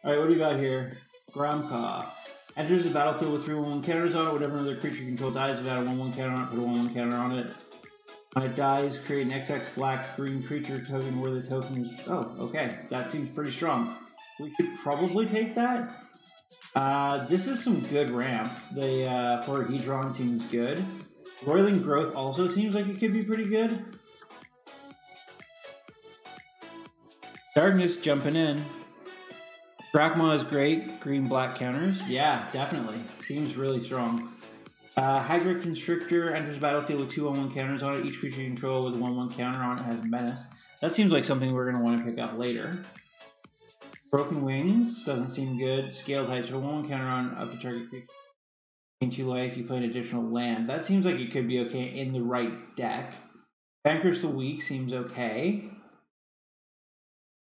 Alright, what do we got here? Gramka. Enters the battlefield with 3/1 counters on it. Whatever another creature you control dies, if it had a 1/1 counter on it, put a 1/1 counter on it. When it dies, create an XX black green creature token where the token is. Oh, okay. That seems pretty strong. We could probably take that. This is some good ramp. The Florahedron seems good. Roiling Growth also seems like it could be pretty good. Darkness jumping in. Drakma is great. Green-black counters. Yeah, definitely. Seems really strong. Hydra Constrictor enters the battlefield with 2/1 counters on it. Each creature you control with a 1/1 counter on it has Menace. That seems like something we're going to want to pick up later. Broken Wings doesn't seem good. Scaled Heights with a 1/1 counter on up to target creature. Gain 2 life, you play an additional land. That seems like it could be okay in the right deck. Vanquish the Weak seems okay.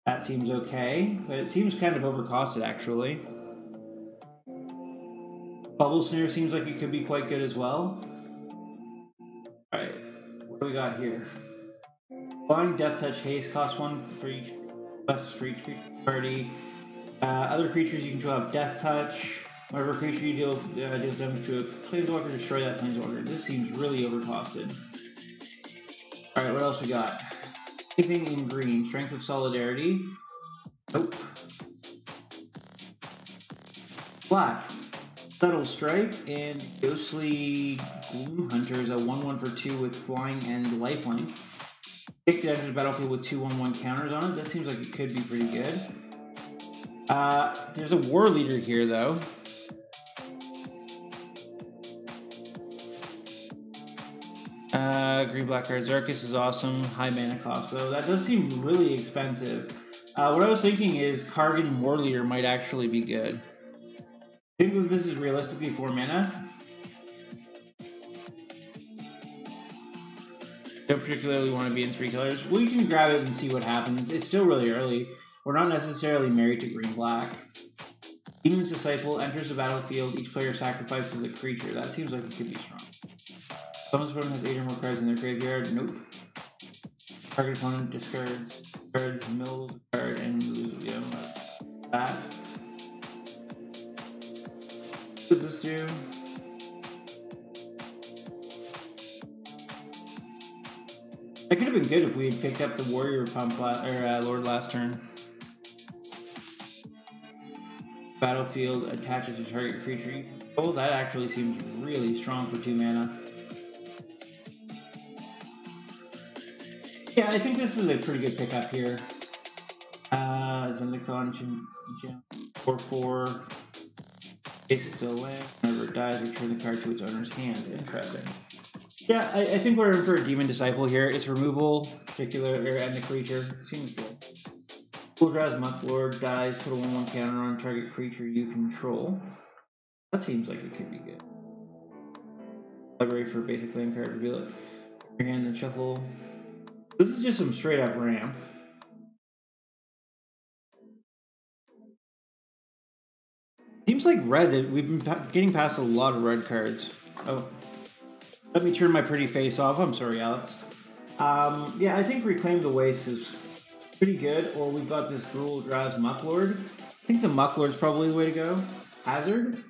That seems okay, but it seems kind of overcosted actually. Bubble Snare seems like it could be quite good as well. Alright, what do we got here? Blind Death Touch Haste costs 1 for each creature party. Other creatures you control have Death Touch. Whenever a creature you deals damage to a planeswalker, destroy that planeswalker. This seems really overcosted. Alright, what else we got? Anything in green? Strength of Solidarity. Nope. Black. Subtle Strike and Ghostly Gloom Hunter is a 1/1 for 2 with flying and lifelink. Pick the enters the battlefield with 2/1 counters on it. That seems like it could be pretty good. There's a War Leader here though. Green Black card. Zarkus is awesome. High mana cost though. That does seem really expensive. What I was thinking is Kargan War Leader might actually be good. I think that this is realistically 4 mana. Don't particularly want to be in 3 colors. We can grab it and see what happens. It's still really early. We're not necessarily married to green-black. Demon's Disciple enters the battlefield. Each player sacrifices a creature. That seems like it could be strong. Someone's opponent has 8 or more cards in their graveyard. Nope. Target opponent discards cards, mills a card, and loses that. What does this do? That could have been good if we had picked up the Warrior Pump Lord last turn. Battlefield, attach it to target creature. Oh, that actually seems really strong for 2 mana. Yeah, I think this is a pretty good pickup here. Zendikar 4/4. Case it still land. Whenever it dies, return the card to its owner's hand. Interesting. Yeah, I think we're in for a Demon Disciple here. It's removal, and the creature. Seems good. Golgari's Monk Lord dies, put a 1/1 counter on target creature you control. That seems like it could be good. Library for basic land card, reveal it. Your hand, then shuffle. This is just some straight up ramp. Seems like red, we've been getting past a lot of red cards. Oh. Let me turn my pretty face off. I'm sorry, Alex. Yeah, I think Reclaim the Waste is pretty good. Or we've got this Golgari's Mucklord. I think the Mucklord's probably the way to go. Hazard.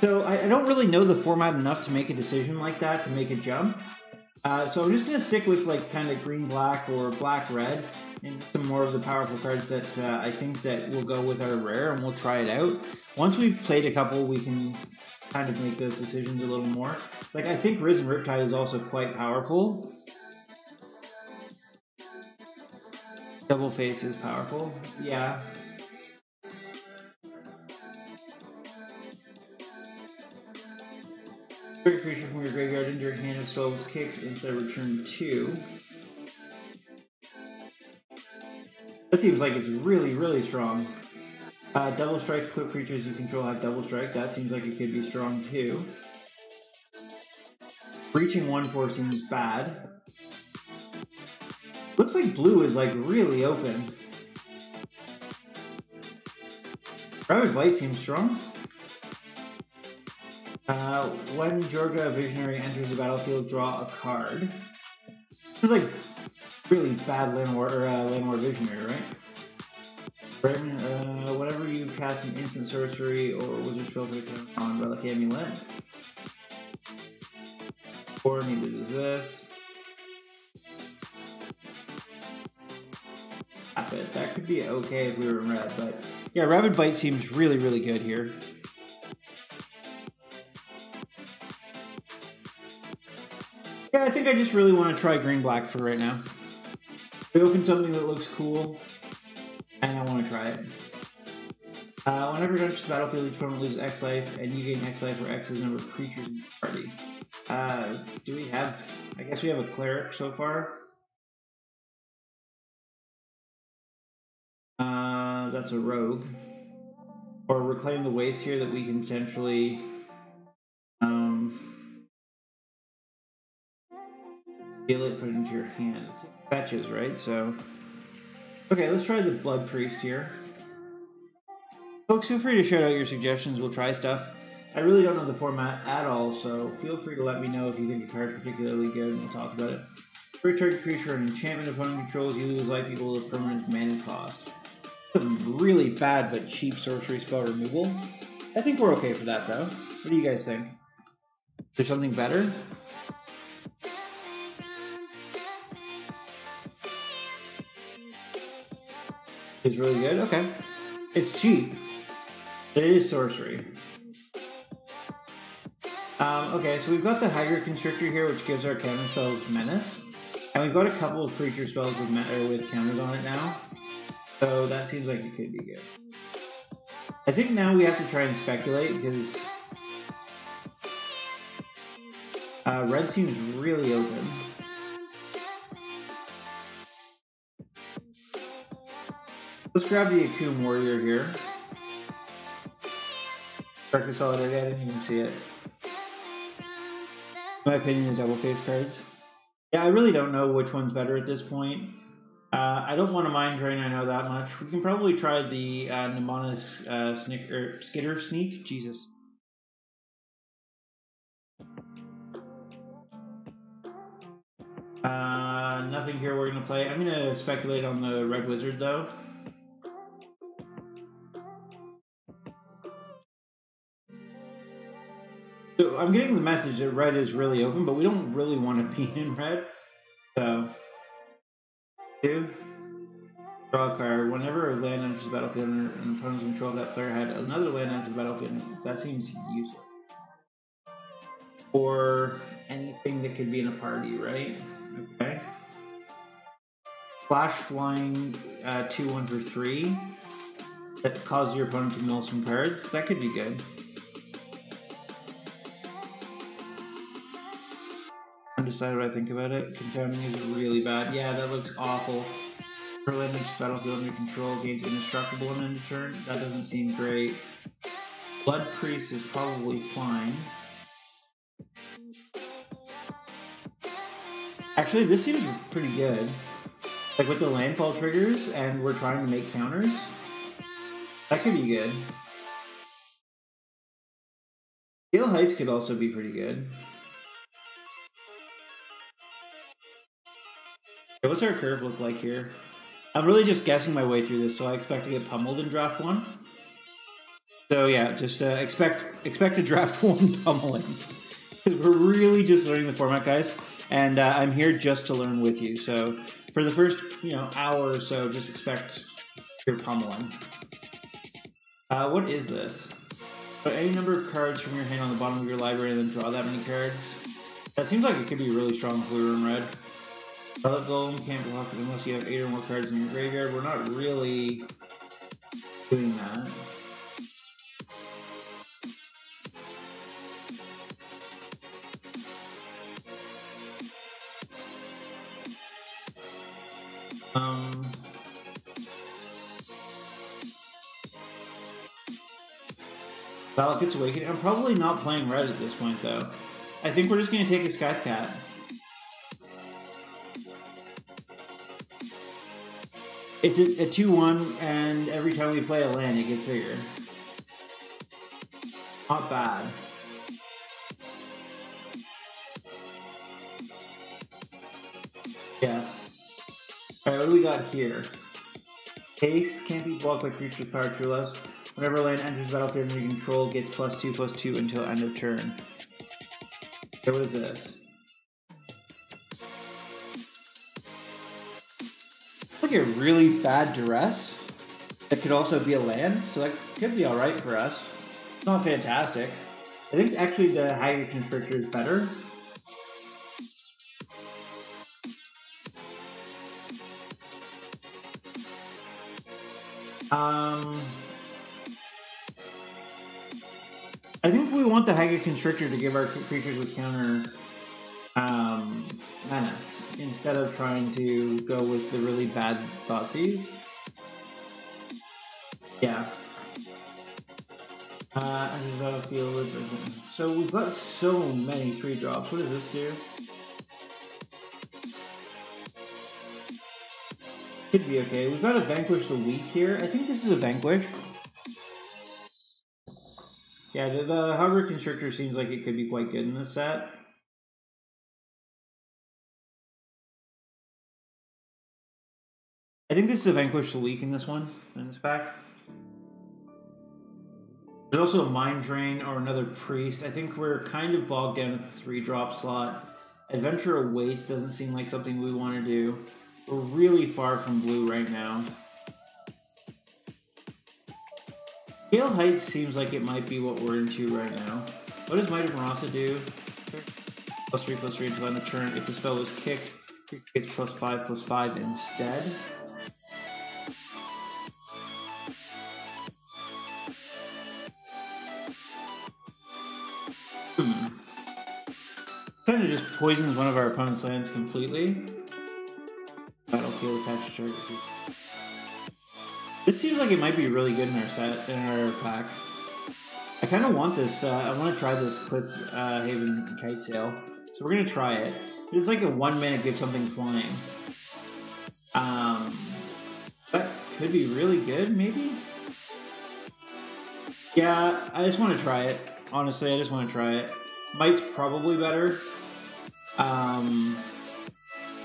So I don't really know the format enough to make a decision like that, to make a jump. So I'm just going to stick with like kind of green-black or black-red and some more of the powerful cards that I think that will go with our rare, and we'll try it out. Once we've played a couple, we can kind of make those decisions a little more. Like, I think Risen Riptide is also quite powerful. Double Face is powerful. Yeah. Target creature from your graveyard into your hand and spell was kicked instead of return 2. That seems like it's really, really strong. Double Strike, put creatures you control have Double Strike. That seems like it could be strong too. Breaching 1/4 seems bad. Looks like blue is like really open. Rabid Bite seems strong. When Jorga Visionary enters the battlefield, draw a card. This is like really bad Landlord Visionary, right? Whenever you cast an instant sorcery or wizard spell on Relic Amulet, or neither does this. That could be okay if we were in red, but yeah, Rabid Bite seems really, really good here. Yeah, I think I just really want to try green-black for right now. I open something that looks cool, and I want to try it. Whenever it enters the battlefield, each opponent loses X life, and you gain X life where X is the number of creatures in the party. Do we have... I guess we have a cleric so far. That's a rogue. Or reclaim the waste here that we can potentially... deal it, put it into your hands. Fetches, right? So... Okay, let's try the Blood Priest here. Folks, feel free to shout out your suggestions. We'll try stuff. I really don't know the format at all, so feel free to let me know if you think a card is particularly good, and we'll talk about it. For a target creature an enchantment opponent controls, you lose life equal to permanent mana cost. Some really bad but cheap sorcery spell removal. I think we're okay for that, though. What do you guys think? Is there something better? It's really good? Okay. It's cheap. It is sorcery. Okay, so we've got the Hydra Constrictor here, which gives our counter spells Menace. And we've got a couple of creature spells with counters on it now. So that seems like it could be good. I think now we have to try and speculate, because red seems really open. Let's grab the Akum Warrior here. Dark the Solidarity, I didn't even see it. In my opinion, the double face cards. Yeah, I really don't know which one's better at this point. I don't want to mind drain, I know that much. We can probably try the Nemana's Skitter Sneak. Jesus. Nothing here we're going to play. I'm going to speculate on the Red Wizard, though. So I'm getting the message that red is really open, but we don't really want to be in red. So, 2. Draw a card. Whenever a land enters the battlefield and an opponent's control of that player had another land enter the battlefield, that seems useless. Or anything that could be in a party, right? Okay. Flash flying 2/1 for 3. That causes your opponent to mill some cards. That could be good. Undecided what I think about it. Confounding is really bad. Yeah, that looks awful. Per land enters battlefield under control, gains indestructible in end of turn. That doesn't seem great. Blood Priest is probably fine. Actually, this seems pretty good. Like with the landfall triggers, and we're trying to make counters. That could be good. Gale Heights could also be pretty good. Okay, what's our curve look like here? I'm really just guessing my way through this, so I expect to get pummeled in draft 1. So yeah, just expect a draft 1 pummeling. Because we're really just learning the format, guys. And I'm here just to learn with you. So for the first, hour or so, just expect your pummeling. What is this? Put any number of cards from your hand on the bottom of your library and then draw that many cards. That seems like it could be really strong if we were in red. Relic Golem can't block it unless you have 8 or more cards in your graveyard. We're not really doing that. Valakut's Awakening. I'm probably not playing red at this point, though. I think we're just going to take a Scythe Cat. It's a 2/1, and every time we play a land, it gets bigger. Not bad. Yeah. Alright, what do we got here? Haste can't be blocked by creatures with power 2 or less. Whenever a land enters the battlefield under your control, gets +2/+2 until end of turn. Okay, what is this? It's like a really bad duress. That could also be a land, so that could be alright for us. It's not fantastic. I think actually the Hagrid Constrictor is better. I think we want the Hagrid Constrictor to give our creatures with counter menace instead of trying to go with the really bad Thoughtseize. Yeah. Battlefield. So we've got so many 3-drops. What does this do? Could be okay. We've got to Vanquish the Weak here. I think this is a Vanquish. Yeah, the Hagrid Constrictor seems like it could be quite good in this set. I think this is a Vanquish the Weak in this one, in this pack. There's also a Mind Drain or another Priest. I think we're kind of bogged down at the 3-drop slot. Adventure Awaits doesn't seem like something we want to do. We're really far from blue right now. Gale Heights seems like it might be what we're into right now. What does Might of Marasa do? +3/+3 until end of turn. If the spell was kicked, it gets +5/+5 instead. Kind of just poisons one of our opponent's lands completely. Battlefield attached to target. This seems like it might be really good in our set, in our pack. I kind of want this. I want to try this Cliff Haven Kite Sail, so we're gonna try it. It's like a 1 minute give something flying. That could be really good, maybe. Yeah, I just want to try it. Honestly, I just want to try it. Might's probably better.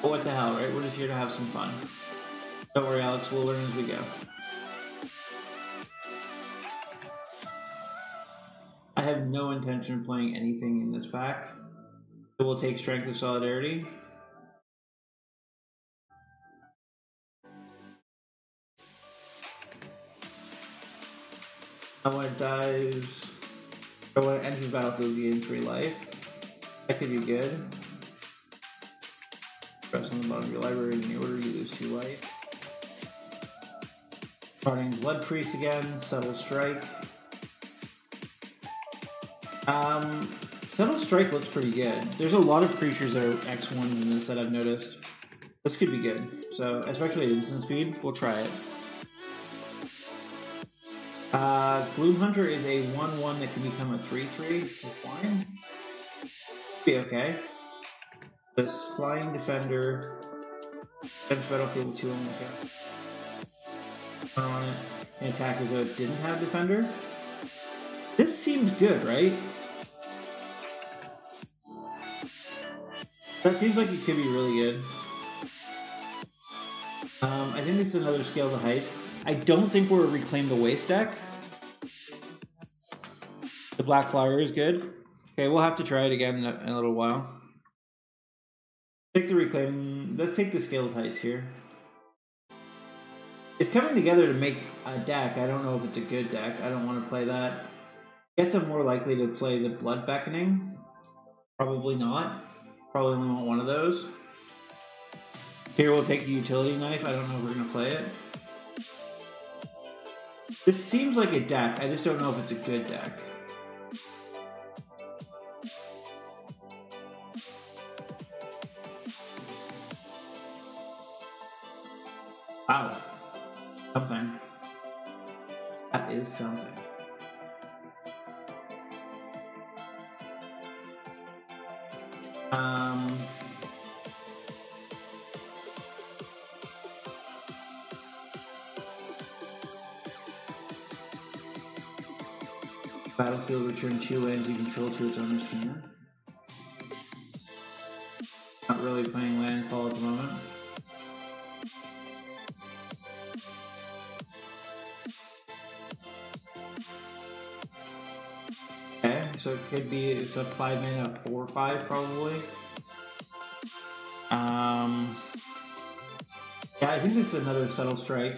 But what the hell, right? We're just here to have some fun. Don't worry, Alex. We'll learn as we go. I have no intention of playing anything in this pack. So we'll take Strength of Solidarity. When it dies, or when it enters the battlefield, you gain 3 life. That could be good. Press on the bottom of your library in the order, you lose 2 life. Starting Blood Priest again, Subtle Strike. Subtle Strike looks pretty good. There's a lot of creatures that are X1s in this that I've noticed. This could be good. So, especially at instant speed, we'll try it. Gloom Hunter is a 1/1 that can become a 3/3 with flying. Be okay. This Flying Defender. Defense battlefield with 2 on it. And attack as though it didn't have Defender. This seems good, right? That seems like it could be really good. I think this is another Scale the Heights. I don't think we're a Reclaim the Waste deck. The Black Flower is good. Okay, we'll have to try it again in a little while. Take the Reclaim. Let's take the Scale of Heights here. It's coming together to make a deck. I don't know if it's a good deck. I don't want to play that. I guess I'm more likely to play the Blood Beckoning. Probably not. Probably only want one of those. Here we'll take the Utility Knife. I don't know if we're going to play it. This seems like a deck. I just don't know if it's a good deck. Wow. Something. That is something. Battlefield return 2 lands you control to its owner's hand. Not really playing landfall at the moment. Okay, so it could be, it's a 5-mana 4/5 probably. Yeah, I think this is another Subtle Strike.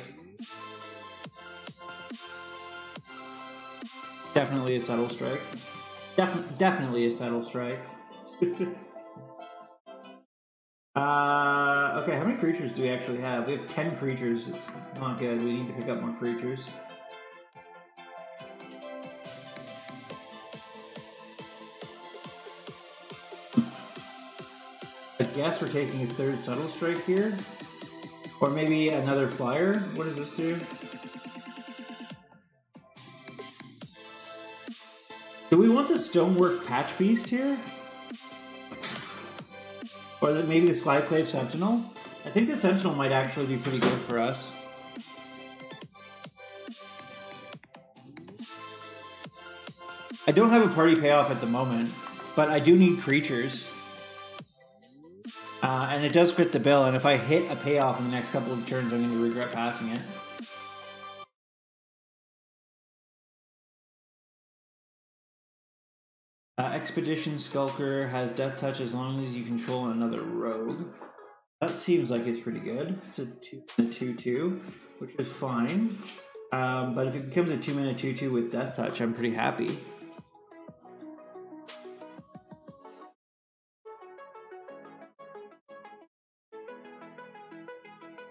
Definitely a Subtle Strike. Definitely a Subtle Strike. Okay, how many creatures do we actually have? We have 10 creatures. It's not good. We need to pick up more creatures. I guess we're taking a third Subtle Strike here. Or maybe another flyer. What does this do? Do we want the Stonework Patch Beast here? Or maybe the Skyclave Sentinel? I think the Sentinel might actually be pretty good for us. I don't have a party payoff at the moment, but I do need creatures. And it does fit the bill, and if I hit a payoff in the next couple of turns, I'm going to regret passing it. Expedition Skulker has Death Touch as long as you control another rogue. That seems like it's pretty good. It's a 2/2, which is fine. But if it becomes a 2-mana 2/2 with Death Touch, I'm pretty happy.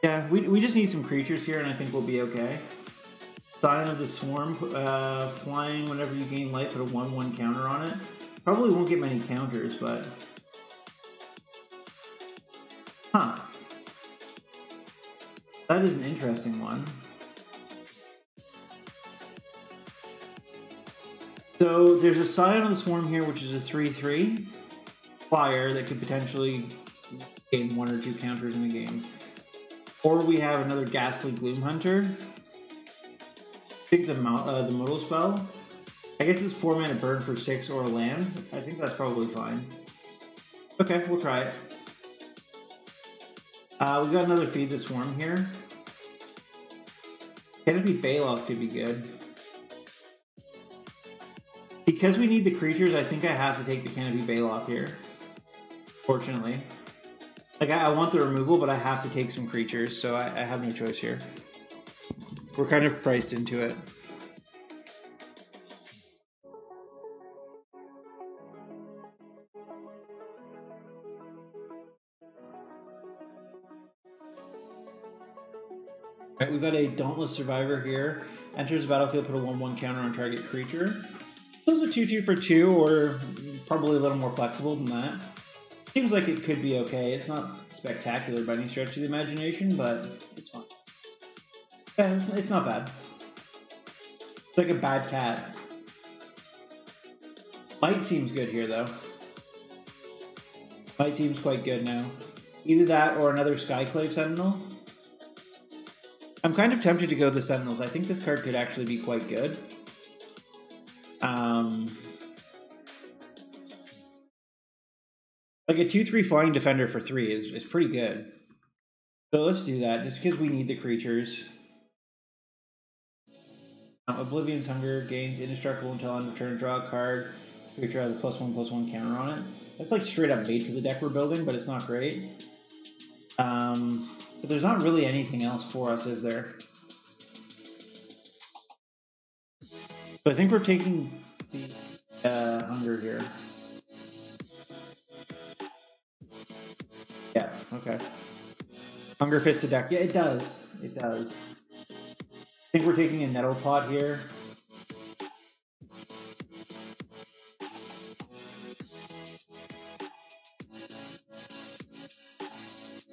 Yeah, we just need some creatures here, and I think we'll be okay. Sign of the Swarm, flying whenever you gain life, put a 1/1 counter on it. Probably won't get many counters, but... Huh. That is an interesting one. So there's a Scion of the Swarm here, which is a 3/3 flyer that could potentially gain 1 or 2 counters in the game. Or we have another Ghastly Gloom Hunter. I think the modal spell. I guess it's 4-mana burn for 6 or land. I think that's probably fine. Okay, we'll try it. We got another Feed the Swarm here. Canopy Baloth could be good. Because we need the creatures, I think I have to take the Canopy Baloth here. Fortunately. Like, I want the removal, but I have to take some creatures, so I have no choice here. We're kind of priced into it. Alright, we've got a Dauntless Survivor here. Enters the battlefield, put a 1/1 counter on target creature. So it's a 2/2 for 2, or probably a little more flexible than that. Seems like it could be okay. It's not spectacular by any stretch of the imagination, but it's fine. Yeah, it's not bad. It's like a bad cat. Might seems good here, though. Might seems quite good now. Either that or another Skyclave Sentinel. I'm kind of tempted to go the Sentinels. I think this card could actually be quite good. Like a 2/3 Flying Defender for 3 is pretty good. So let's do that, just because we need the creatures. Oblivion's Hunger gains indestructible until end of turn. Draw a card. This creature has a +1/+1 counter on it. That's like straight up made for the deck we're building, but it's not great. But there's not really anything else for us, is there? So I think we're taking the Hunger here. Yeah, okay. Hunger fits the deck. Yeah, it does. It does. I think we're taking a Nettle Pot here.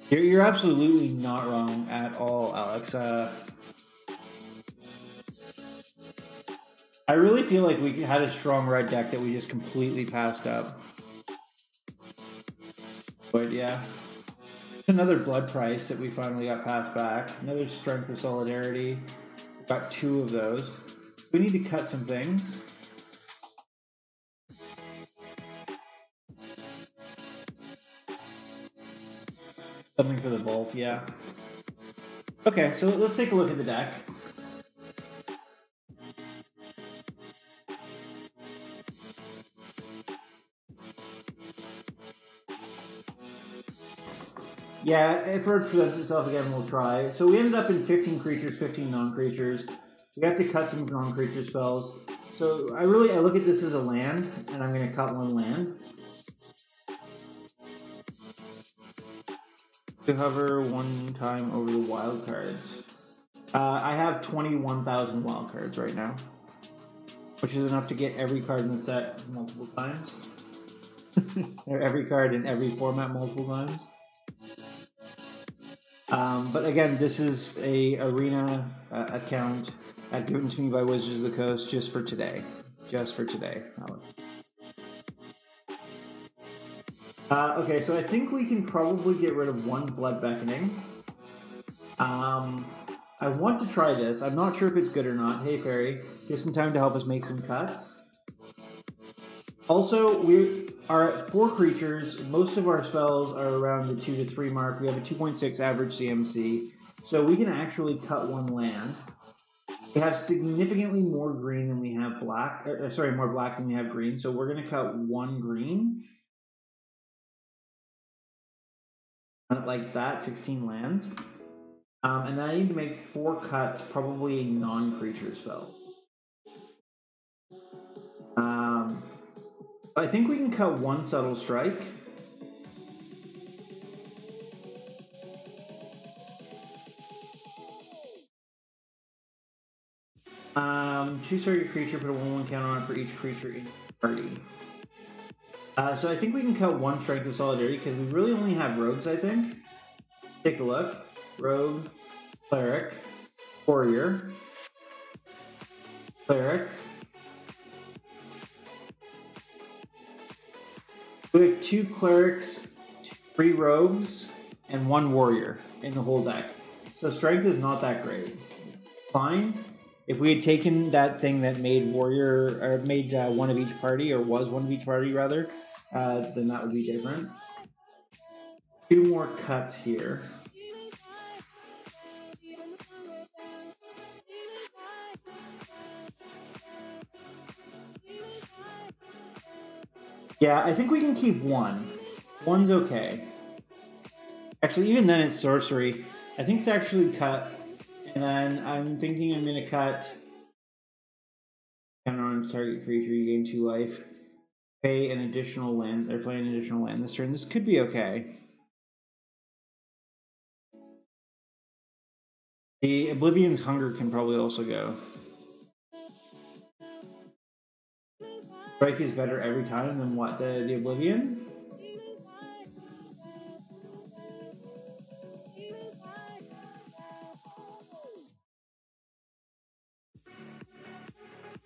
You're absolutely not wrong at all, Alex. I really feel like we had a strong red deck that we just completely passed up. But yeah. Another Blood Price that we finally got passed back. Another Strength of Solidarity. We've got 2 of those. We need to cut some things. Something for the vault, yeah. Okay, so let's take a look at the deck. Yeah, if it presents itself again, we'll try. So we ended up in 15 creatures, 15 non-creatures. We have to cut some non-creature spells. So I look at this as a land, and I'm going to cut one land. To hover one time over the wild cards. I have 21,000 wild cards right now, which is enough to get every card in the set multiple times. Or every card in every format multiple times. But again, this is a arena account given to me by Wizards of the Coast just for today. Just for today, Alex. Okay, so I think we can probably get rid of one Blood Beckoning. I want to try this. I'm not sure if it's good or not. Hey, Fairy, just in time to help us make some cuts. Also, we are at 4 creatures. Most of our spells are around the 2 to 3 mark. We have a 2.6 average CMC, so we can actually cut one land. We have significantly more green than we have black. Sorry, more black than we have green. So we're going to cut one green. Like that, 16 lands. And then I need to make 4 cuts, probably a non-creature spell. I think we can cut one Subtle Strike. Choose target creature, put a 1/1 counter on it for each creature in the party. So I think we can cut one Strength of Solidarity because we really only have rogues, I think. Take a look. Rogue, Cleric, Warrior, Cleric. We have 2 Clerics, 3 Rogues, and 1 Warrior in the whole deck. So Strength is not that great. Fine. If we had taken that thing that made Warrior, or made one of each party, or was one of each party rather, then that would be different. 2 more cuts here. Yeah, I think we can keep 1. 1's okay. Actually, even then it's sorcery. I think it's actually cut. And then I'm thinking I'm going to cut counter on target creature, you gain 2 life. Pay an additional land. They're playing an additional land this turn. This could be okay. The Oblivion's Hunger can probably also go. Strike is better every time than what? The Oblivion?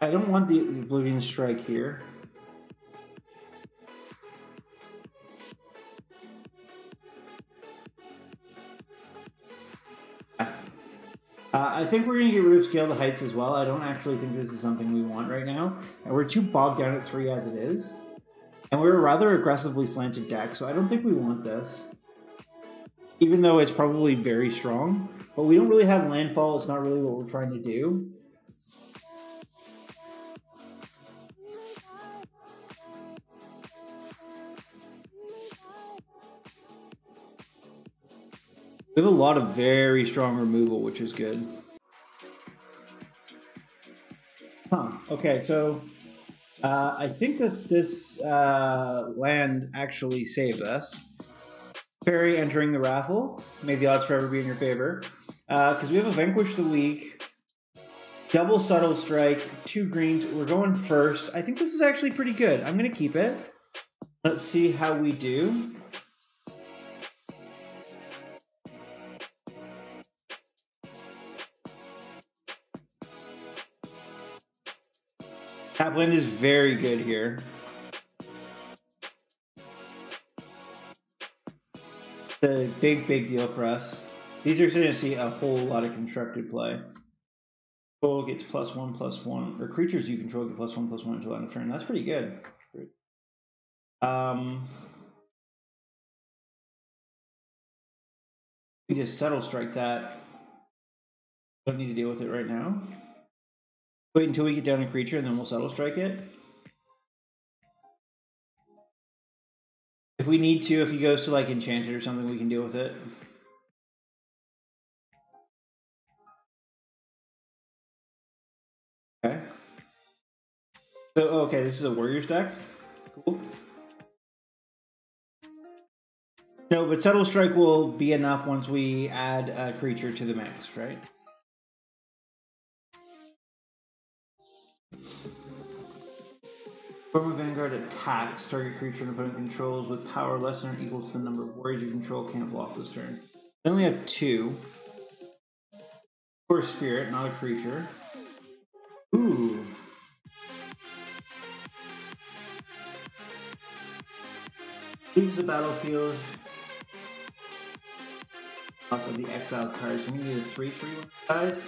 I don't want the Oblivion Strike here. I think we're going to get rid of Scale the Heights as well. I don't actually think this is something we want right now. And we're too bogged down at 3 as it is. And we're a rather aggressively slanted deck, so I don't think we want this. Even though it's probably very strong. But we don't really have landfall. It's not really what we're trying to do. We have a lot of very strong removal, which is good. Huh. Okay, so I think that this land actually saved us. Fairy entering the raffle. May the odds forever be in your favor. Because we have a Vanquish the Weak, double Subtle Strike, 2 greens. We're going first. I think this is actually pretty good. I'm going to keep it. Let's see how we do. Tapland is very good here. It's a big, big deal for us. These are going to see a whole lot of constructed play. Control gets +1/+1, or creatures you control get +1/+1 until end of turn. That's pretty good. We just Subtle Strike that. Don't need to deal with it right now. Wait until we get down a creature and then we'll Subtle Strike it. If we need to, if he goes to like Enchanted or something, we can deal with it. Okay. So, okay, this is a Warriors deck. Cool. No, but Subtle Strike will be enough once we add a creature to the mix, right? Form of Vanguard attacks target creature and opponent controls with power less than or equal to the number of warriors you control can't block this turn. We only have 2. For a spirit, not a creature. Ooh. Leaves the battlefield. Lots of the exile cards. We need a 3/3 guys.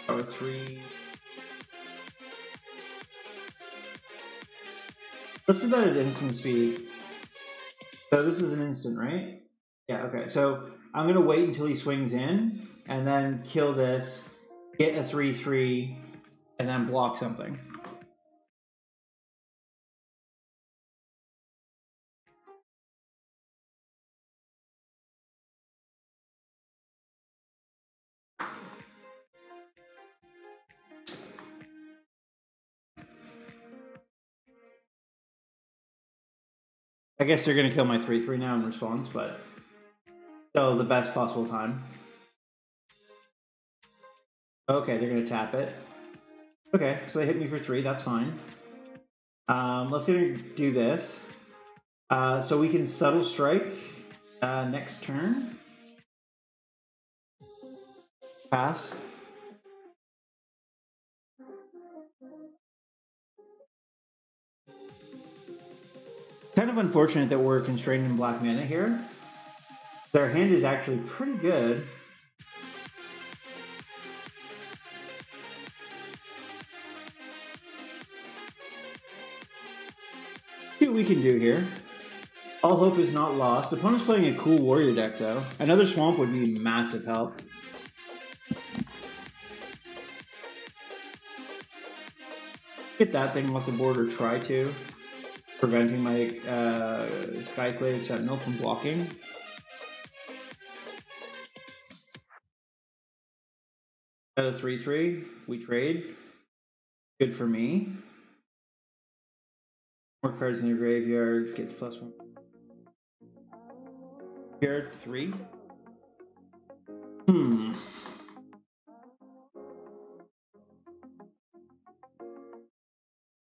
Power 3. Let's do that at instant speed. So this is an instant, right? Yeah, okay. So I'm going to wait until he swings in, and then kill this, get a 3/3, and then block something. I guess they're going to kill my 3/3 now in response, but still the best possible time. Okay, they're going to tap it. Okay, so they hit me for 3, that's fine. Let's do this. So we can Subtle Strike next turn. Pass. Kind of unfortunate that we're constrained in black mana here. Our hand is actually pretty good. See what we can do here. All hope is not lost. Opponent's playing a cool warrior deck though. Another swamp would be massive help. Get that thing off the board or try to. Preventing my Skyclave Sentinel from blocking. At a 3/3, we trade. Good for me. More cards in your graveyard, gets +1. Graveyard 3.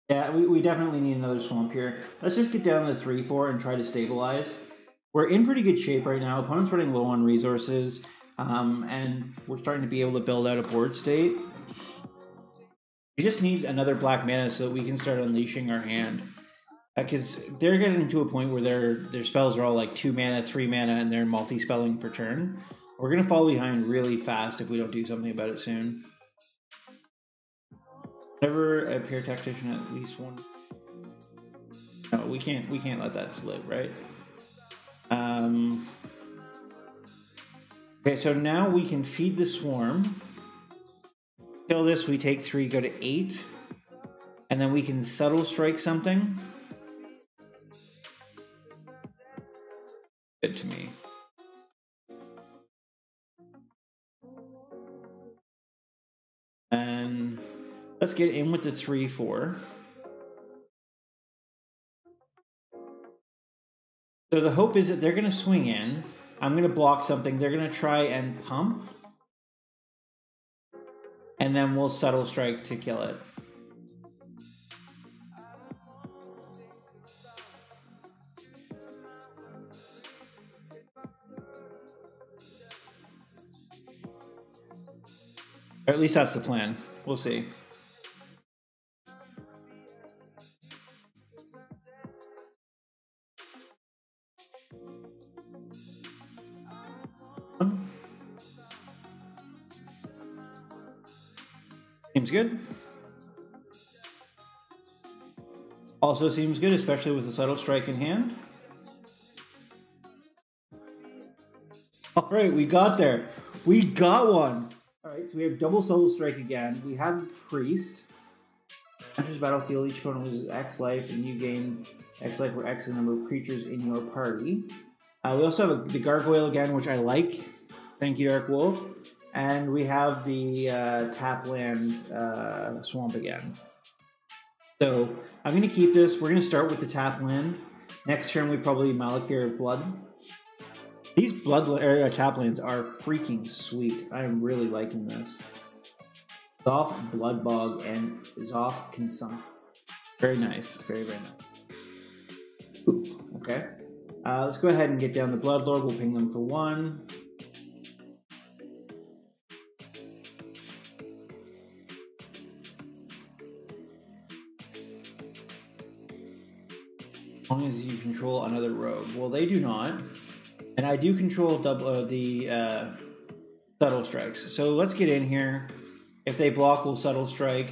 Yeah, we definitely need another swamp here. Let's just get down to 3/4 and try to stabilize. We're in pretty good shape right now. Opponent's running low on resources, and we're starting to be able to build out a board state. We just need another black mana so that we can start unleashing our hand. Because they're getting to a point where their spells are all like 2 mana, 3 mana, and they're multi-spelling per turn. We're going to fall behind really fast if we don't do something about it soon. Never appear tactician at least one. No, we can't let that slip, right? Okay, so now we can feed the swarm. Kill this, we take 3, go to 8. And then we can Subtle Strike something. Good to me. And let's get in with the 3/4. So the hope is that they're going to swing in. I'm going to block something. They're going to try and pump. And then we'll Subtle Strike to kill it. Or at least that's the plan. We'll see. Seems good. Also seems good, especially with the Subtle Strike in hand. All right, we got there. We got one. All right, so we have double Subtle Strike again. We have Priest. Enters battlefield, each opponent loses X life, and you gain X life where X is the number of creatures in your party. We also have the Gargoyle again, which I like. Thank you, Dark Wolf. And we have the tap land swamp again. So I'm going to keep this. We're going to start with the tap land. Next turn, we probably Malakir of Blood. These tap lands are freaking sweet. I am really liking this. Zoth Bloodbog and Zoth Consunk. Very nice. Very, very nice. Ooh, okay. Let's go ahead and get down the Bloodlord. We'll ping them for 1. As long as you control another rogue. Well, they do not. And I do control the Subtle Strikes. So let's get in here. If they block, we'll Subtle Strike.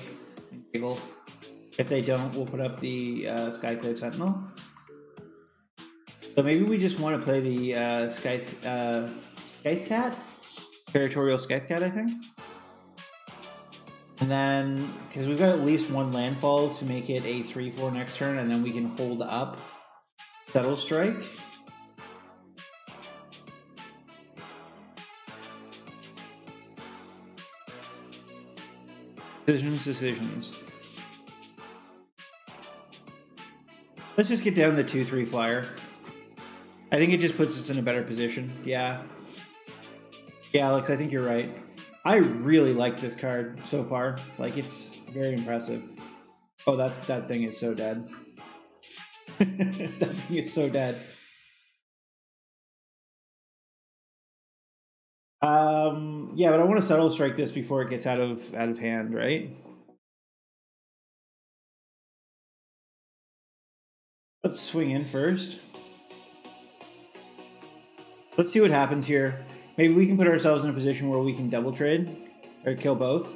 If they don't, we'll put up the Skyclave Sentinel. So maybe we just want to play the Scythe Cat? Territorial Scythe Cat, I think. And then, because we've got at least 1 landfall to make it a 3/4 next turn, and then we can hold up Subtle Strike. Decisions. Let's just get down the 2/3 flyer. I think it just puts us in a better position. Yeah. Yeah, Alex, I think you're right. I really like this card so far. Like, it's very impressive. Oh, that thing is so dead. That thing is so dead. Yeah, but I want to Subtle Strike this before it gets out of hand, right? Let's swing in first. Let's see what happens here. Maybe we can put ourselves in a position where we can double trade or kill both.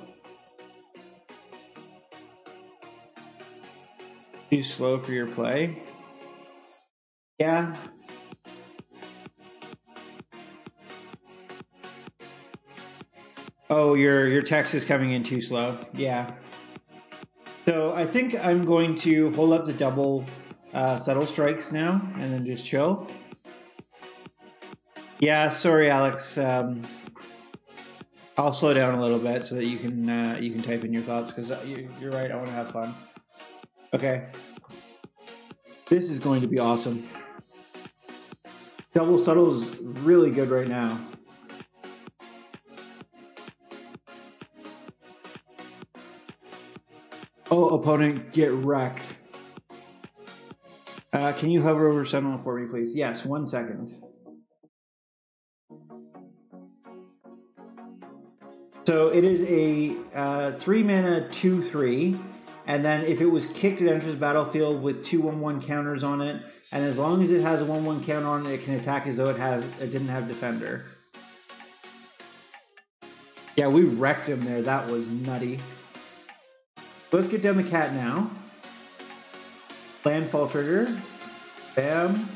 Too slow for your play. Yeah. Oh, your text is coming in too slow. Yeah. So I think I'm going to hold up the double Subtle Strikes now and then just chill. Yeah, sorry, Alex. I'll slow down a little bit so that you can type in your thoughts, because you're right. I want to have fun. Okay. This is going to be awesome. Double Subtle is really good right now. Oh, opponent, get wrecked. Can you hover over Sentinel for me, please? Yes, 1 second. So it is a 3 mana 2/3, and then if it was kicked, it enters the battlefield with 2 1/1 counters on it, and as long as it has a 1/1 counter on it, it can attack as though it didn't have Defender. Yeah, we wrecked him there. That was nutty. Let's get down the cat now. Landfall trigger. Bam.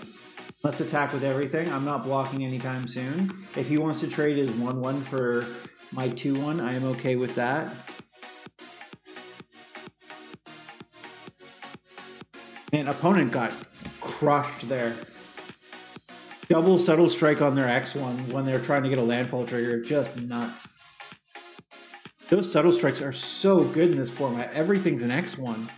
Let's attack with everything. I'm not blocking anytime soon. If he wants to trade his 1/1 for my 2/1, I am okay with that. Man, opponent got crushed there. Double Subtle Strike on their X1 when they're trying to get a landfall trigger. Just nuts. Those Subtle Strikes are so good in this format. Everything's an X1.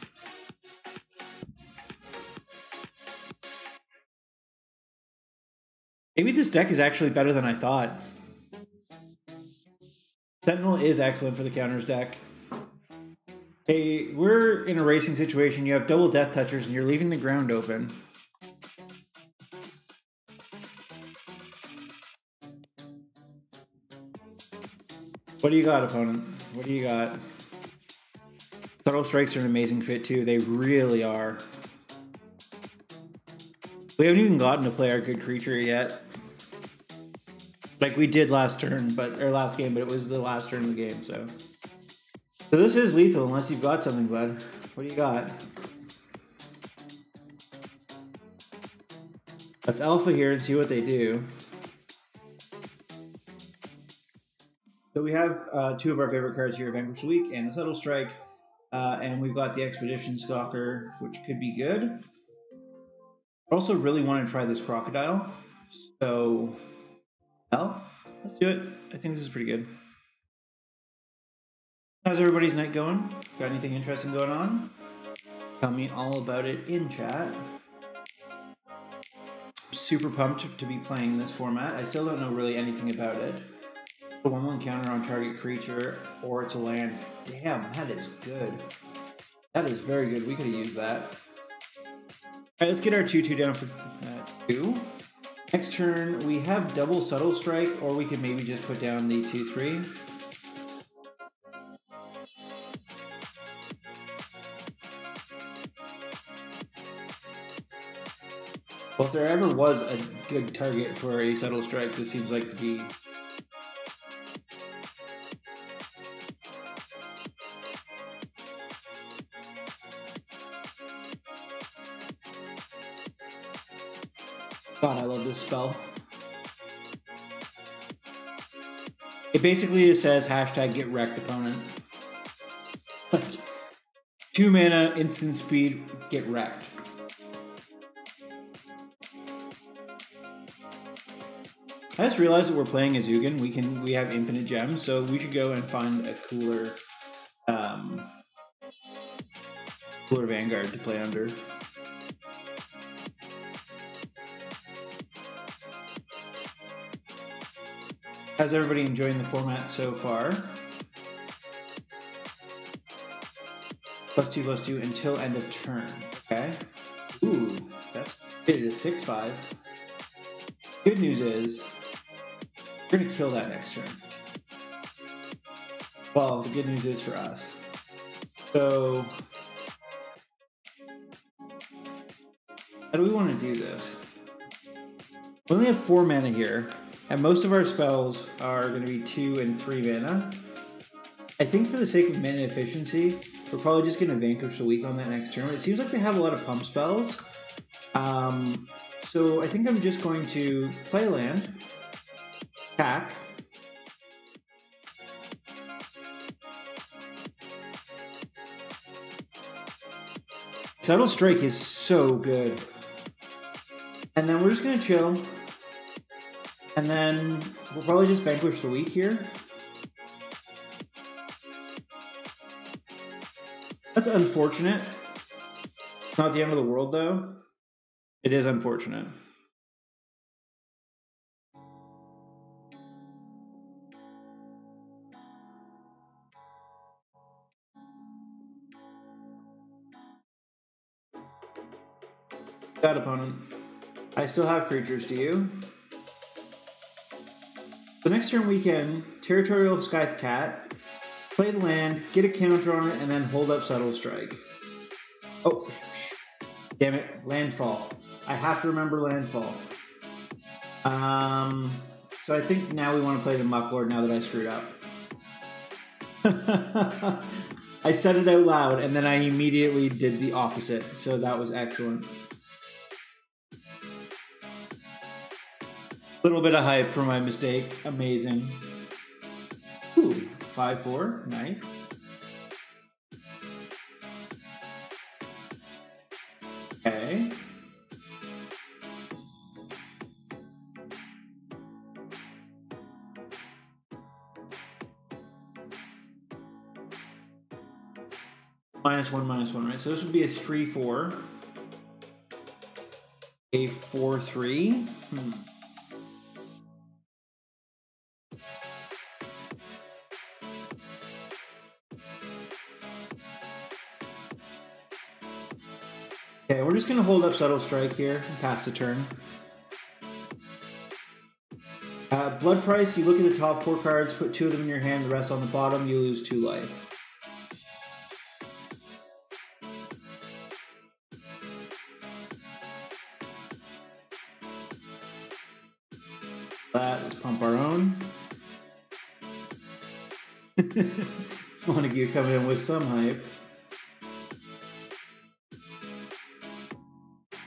Maybe this deck is actually better than I thought. Sentinel is excellent for the counters deck. Hey, we're in a racing situation. You have double Death Touchers and you're leaving the ground open. What do you got, opponent? What do you got? Subtle Strikes are an amazing fit too. They really are. We haven't even gotten to play our good creature yet. Like we did last turn, or last game, but it was the last turn of the game, so. So this is lethal unless you've got something, bud. What do you got? Let's alpha here and see what they do. So we have two of our favorite cards here, Vanquish the Weak and the Subtle Strike. And we've got the Expedition Stalker, which could be good. I also really want to try this Crocodile. So, well, let's do it. I think this is pretty good. How's everybody's night going? Got anything interesting going on? Tell me all about it in chat. Super pumped to be playing this format. I still don't know really anything about it. A 1/1 counter on target creature, or it's a land. Damn, that is good. That is very good. We could have used that. Alright, let's get our 2/2 down for 2. Next turn, we have double Subtle Strike, or we could maybe just put down the 2/3. Well, if there ever was a good target for a Subtle Strike, this seems like to be. God, I love this spell. It basically just says hashtag get wrecked opponent. Like, 2 mana, instant speed, get wrecked. I just realized that we're playing as Ugin. We have infinite gems, so we should go and find a cooler Vanguard to play under. How's everybody enjoying the format so far? +2/+2 until end of turn. Okay. Ooh, that's it is 6/5. Good news is we're gonna kill that next turn. Well, the good news is for us. So how do we want to do this? We only have 4 mana here, and most of our spells are going to be 2 and 3 mana. I think for the sake of mana efficiency, we're probably just going to Vanquish the Weak on that next turn. It seems like they have a lot of pump spells. So I think I'm just going to play land, attack, Subtle Strike is so good. And then we're just going to chill. And then we'll probably just Vanquish the Weak here. That's unfortunate. Not the end of the world, though. It is unfortunate. Bad opponent. I still have creatures, do you? So next turn we can Territorial Scythe Cat, play the land, get a counter on it, and then hold up Subtle Strike. Oh, damn it, Landfall. I have to remember Landfall. So I think now we want to play the Mucklord now that I screwed up. I said it out loud, and then I immediately did the opposite, so that was excellent. Little bit of hype for my mistake. Amazing. Ooh, 5/4. Nice. Okay. -1/-1, right? So this would be a 3/4. A 4/3. Okay, we're just going to hold up Subtle Strike here and pass the turn. Blood Price, you look at the top 4 cards, put 2 of them in your hand, the rest on the bottom, you lose 2 life. Let's pump our own. Montague coming in with some hype.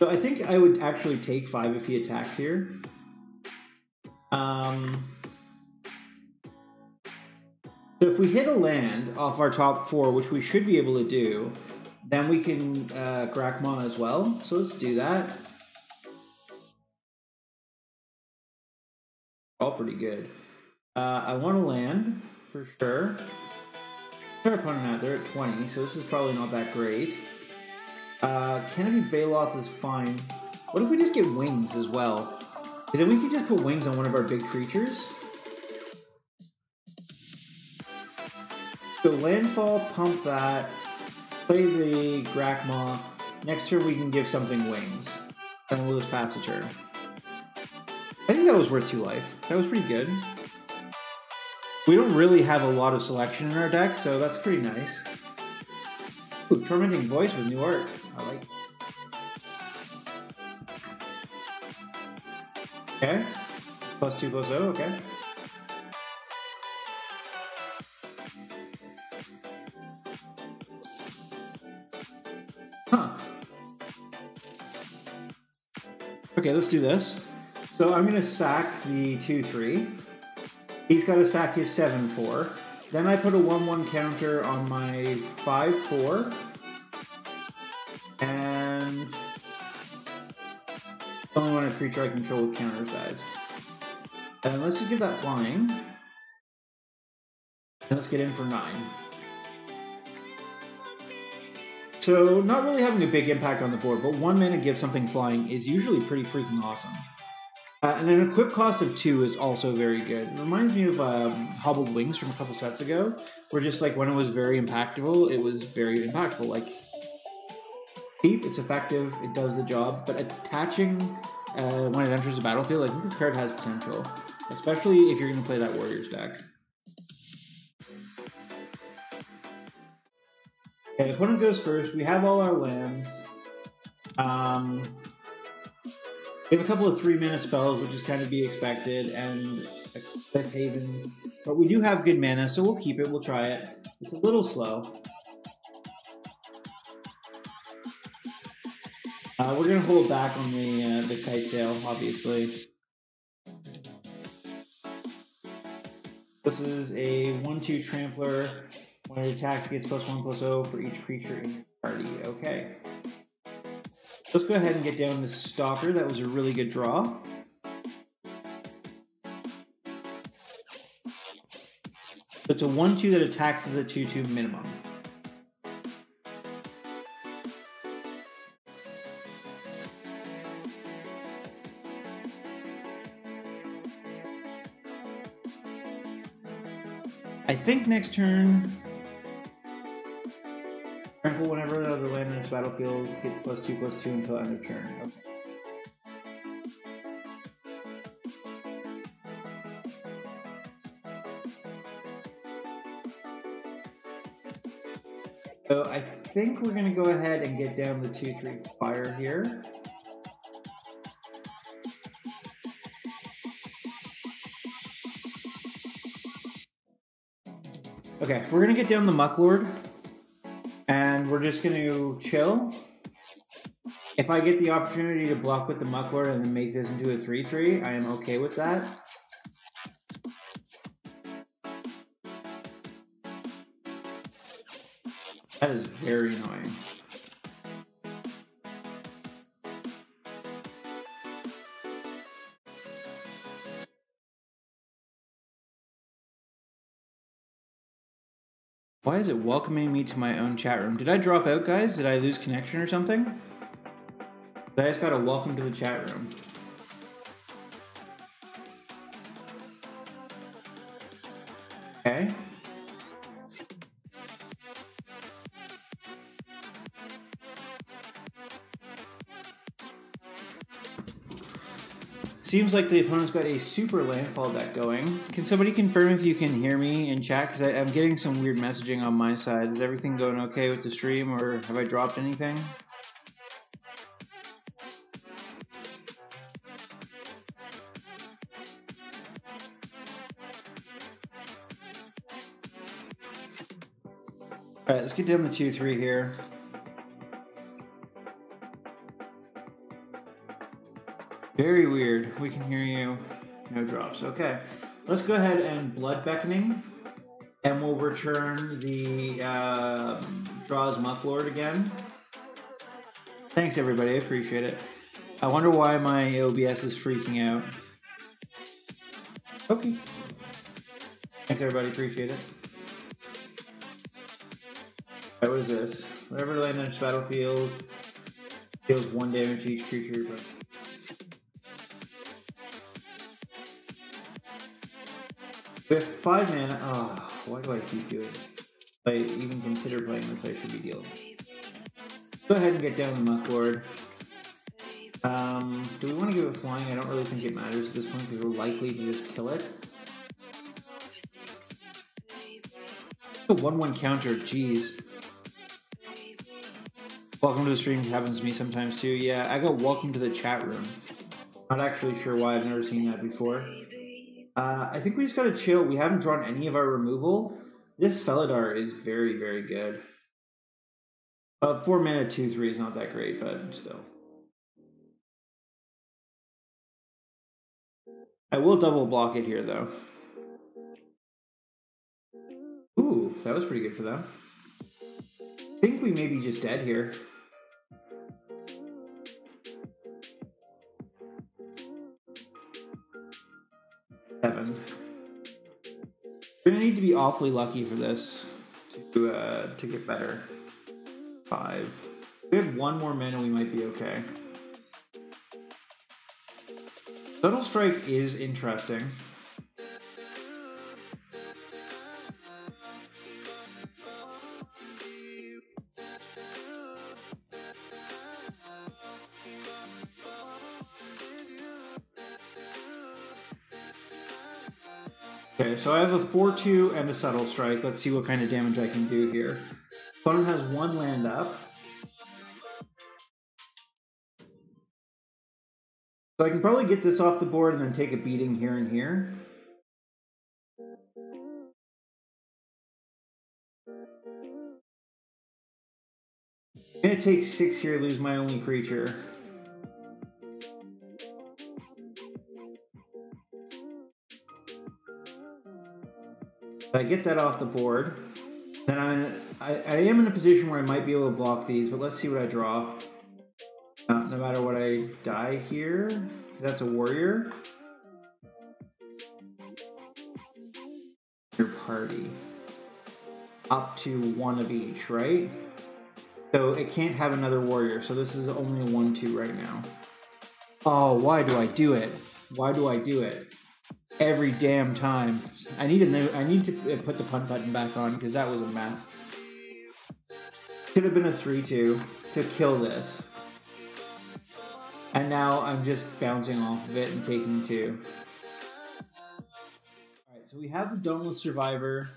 So I think I would actually take 5 if he attacked here. So if we hit a land off our top 4, which we should be able to do, then we can Grakma as well. So let's do that. All pretty good. I want to land for sure. What's our opponent at? They're at 20, so this is probably not that great. Canopy Baloth is fine. What if we just get wings as well? Because then we can just put wings on one of our big creatures. So landfall, pump that, play the Grakma. Next turn we can give something wings. And we'll just pass a turn. I think that was worth 2 life. That was pretty good. We don't really have a lot of selection in our deck, so that's pretty nice. Ooh, Tormenting Voice with new art. I like it. Okay. +2/+0, okay. Huh. Okay, let's do this. So I'm going to sack the 2/3. He's got to sack his 7/4. Then I put a 1/1 counter on my 5/4. And only one a creature I control with counter size. And let's just give that flying. And let's get in for 9. So not really having a big impact on the board, but 1 mana give something flying is usually pretty freaking awesome. And an equip cost of 2 is also very good. It reminds me of Hobbled Wings from a couple sets ago, where just like when it was very impactful, it was very impactful. Like, cheap, it's effective, it does the job, but attaching when it enters the battlefield, I think this card has potential. Especially if you're going to play that Warriors deck. Okay, opponent goes first. We have all our lands. We have a couple of 3-mana spells, which is kind of be expected, and a Cliff Haven. But we do have good mana, so we'll keep it. We'll try it. It's a little slow. We're going to hold back on the Kite Sail, obviously. This is a 1/2 Trampler. When it attacks, gets +1/+0 for each creature in your party. Okay. Let's go ahead and get down this Stalker. That was a really good draw. So it's a 1/2 that attacks as a 2/2 minimum. I think next turn, trample whenever another land in this battlefield gets +2/+2 until end of turn. Okay. So I think we're going to go ahead and get down the 2/3 fire here. Okay, we're going to get down the Mucklord, and we're just going to chill. If I get the opportunity to block with the Mucklord and then make this into a 3/3, I am okay with that. That is very annoying. Why is it welcoming me to my own chat room? Did I drop out, guys? Did I lose connection or something? I just got a welcome to the chat room. Okay. Seems like the opponent's got a super landfall deck going. Can somebody confirm if you can hear me in chat? Because I'm getting some weird messaging on my side. Is everything going okay with the stream, or have I dropped anything? Alright, let's get down the 2/3 here. Very weird. We can hear you. No drops. Okay. Let's go ahead and Blood Beckoning. And we'll return the Draws Mucklord again. Thanks, everybody. I appreciate it. I wonder why my OBS is freaking out. Okay. Thanks, everybody. Appreciate it. Alright, what is this? Whenever land on this battlefield, deals 1 damage to each creature. But with 5 mana, oh, why do I keep doing it? If I even consider playing this, I should be dealing. Go ahead and get down the Mucklord. Do we want to give it flying? I don't really think it matters at this point because we're likely to just kill it. A 1/1 counter, jeez. Welcome to the stream, happens to me sometimes too. Yeah, I got welcome to the chat room. Not actually sure why, I've never seen that before. I think we just gotta chill. We haven't drawn any of our removal. This Felidar is very, very good. 4 mana 2/3 is not that great, but still. I will double block it here though. Ooh, that was pretty good for them. I think we may be just dead here. Seven. We're gonna need to be awfully lucky for this to get better. 5. If we have 1 more mana, we might be okay. Subtle Strike is interesting. Okay, so I have a 4/2 and a Subtle Strike. Let's see what kind of damage I can do here. Opponent has 1 land up. So I can probably get this off the board and then take a beating here and here. I'm gonna take 6 here, lose my only creature. If I get that off the board, then I am in a position where I might be able to block these, but let's see what I draw. No matter what I die here, because that's a warrior. Your party. Up to 1 of each, right? So it can't have another warrior, so this is only a 1/2 right now. Oh, why do I do it? Why do I do it? Every damn time. I need to put the punt button back on because that was a mess. Could have been a 3/2 to kill this. And now I'm just bouncing off of it and taking 2. Alright, so we have the Dauntless Survivor.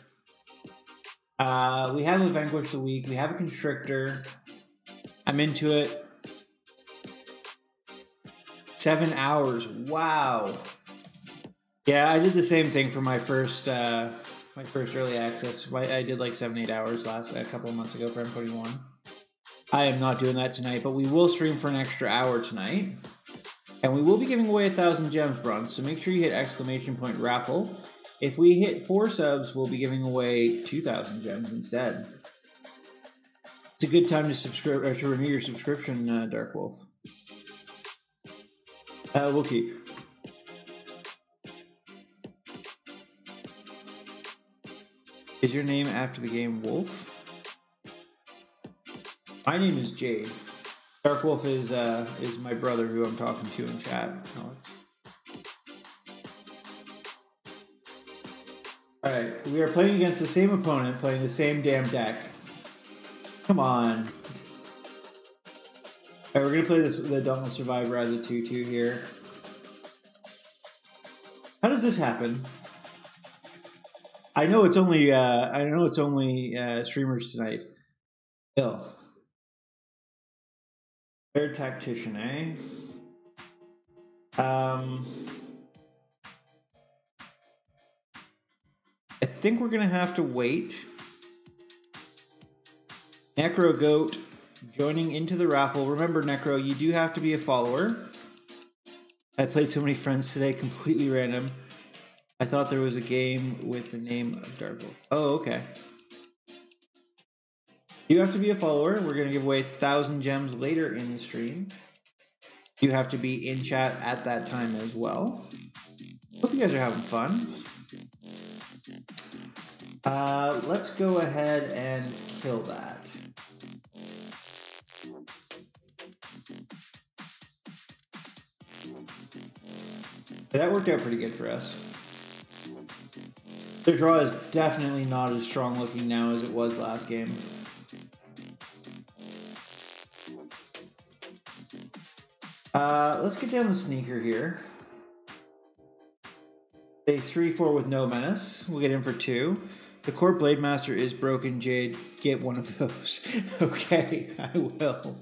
We have a Vanquish the Weak. We have a Constrictor. I'm into it. 7 hours. Wow. Yeah, I did the same thing for my first early access. I did like 7-8 hours a couple of months ago for M21. I am not doing that tonight, but we will stream for an extra hour tonight. And we will be giving away 1,000 gems, Bronx, so make sure you hit ! raffle. If we hit 4 subs, we'll be giving away 2,000 gems instead. It's a good time to subscribe or to renew your subscription, Dark Wolf. We'll keep. Is your name after the game Wolf? My name is Jade. Dark Wolf is my brother who I'm talking to in chat, Alex. Alright, we are playing against the same opponent, playing the same damn deck. Come on. Alright, we're gonna play the Dauntless Survivor as a 2/2 here. How does this happen? I know it's only streamers tonight. Still. Third Tactician, eh? I think we're gonna have to wait. Necro Goat joining into the raffle. Remember, Necro, you do have to be a follower. I played so many friends today, completely random. I thought there was a game with the name of Dark Wolf. Oh, okay. You have to be a follower. We're going to give away 1,000 gems later in the stream. You have to be in chat at that time as well. Hope you guys are having fun. Let's go ahead and kill that. That worked out pretty good for us. Their draw is definitely not as strong looking now as it was last game. Let's get down the sneaker here. A 3/4 with no menace. We'll get in for 2. The Court Blade Master is broken, Jade. Get one of those. Okay, I will.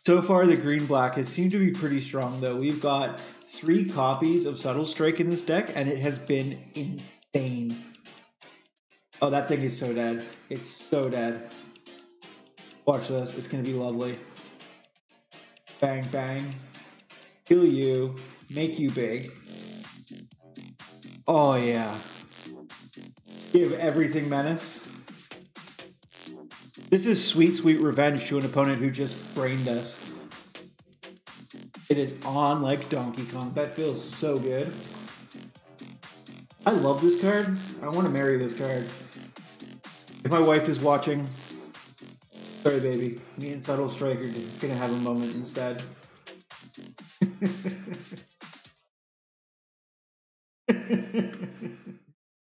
So far, the green-black has seemed to be pretty strong, though. We've got 3 copies of Subtle Strike in this deck, and it has been insane. Oh, that thing is so dead. It's so dead. Watch this. It's going to be lovely. Bang, bang. Kill you. Make you big. Oh, yeah. Give everything menace. This is sweet, sweet revenge to an opponent who just brained us. It is on like Donkey Kong. That feels so good. I love this card. I want to marry this card. If my wife is watching, sorry, baby. Me and Subtle Strike are gonna have a moment instead.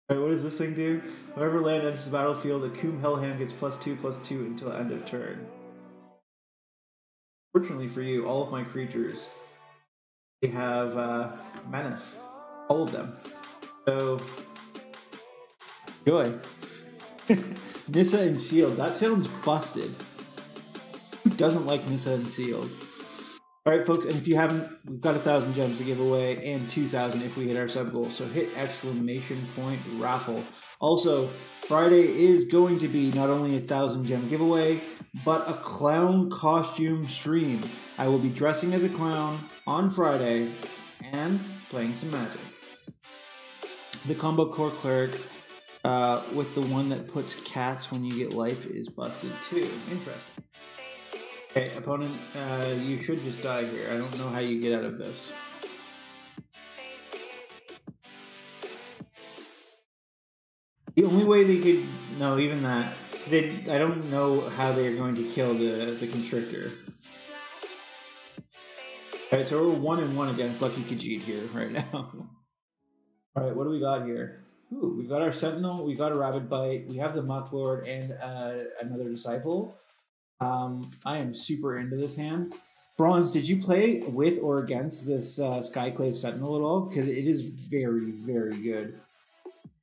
Alright, what does this thing do? Whenever land enters the battlefield, a Coom Hellhound gets +2/+2 until end of turn. Fortunately for you, all of my creatures, they have menace. All of them. So, joy. Nissa and Sealed. That sounds busted. Who doesn't like Nissa and Sealed? Alright, folks, and if you haven't, we've got 1,000 gems to give away and 2,000 if we hit our sub goal. So hit exclamation point raffle. Also, Friday is going to be not only 1,000 gem giveaway, but a clown costume stream. I will be dressing as a clown on Friday and playing some Magic. The combo core cleric with the one that puts cats when you get life is busted too. Interesting. Okay, opponent, you should just die here. I don't know how you get out of this. The only way they could... No, even that. I don't know how they're going to kill the Constrictor. Alright, so we're 1-1 against Lucky Khajiit here right now. Alright, what do we got here? Ooh, we've got our Sentinel, we've got a Rabid Bite, we have the Mucklord, and another Disciple. I am super into this hand. Bronze, did you play with or against this Skyclave Sentinel at all? Because it is very, very good.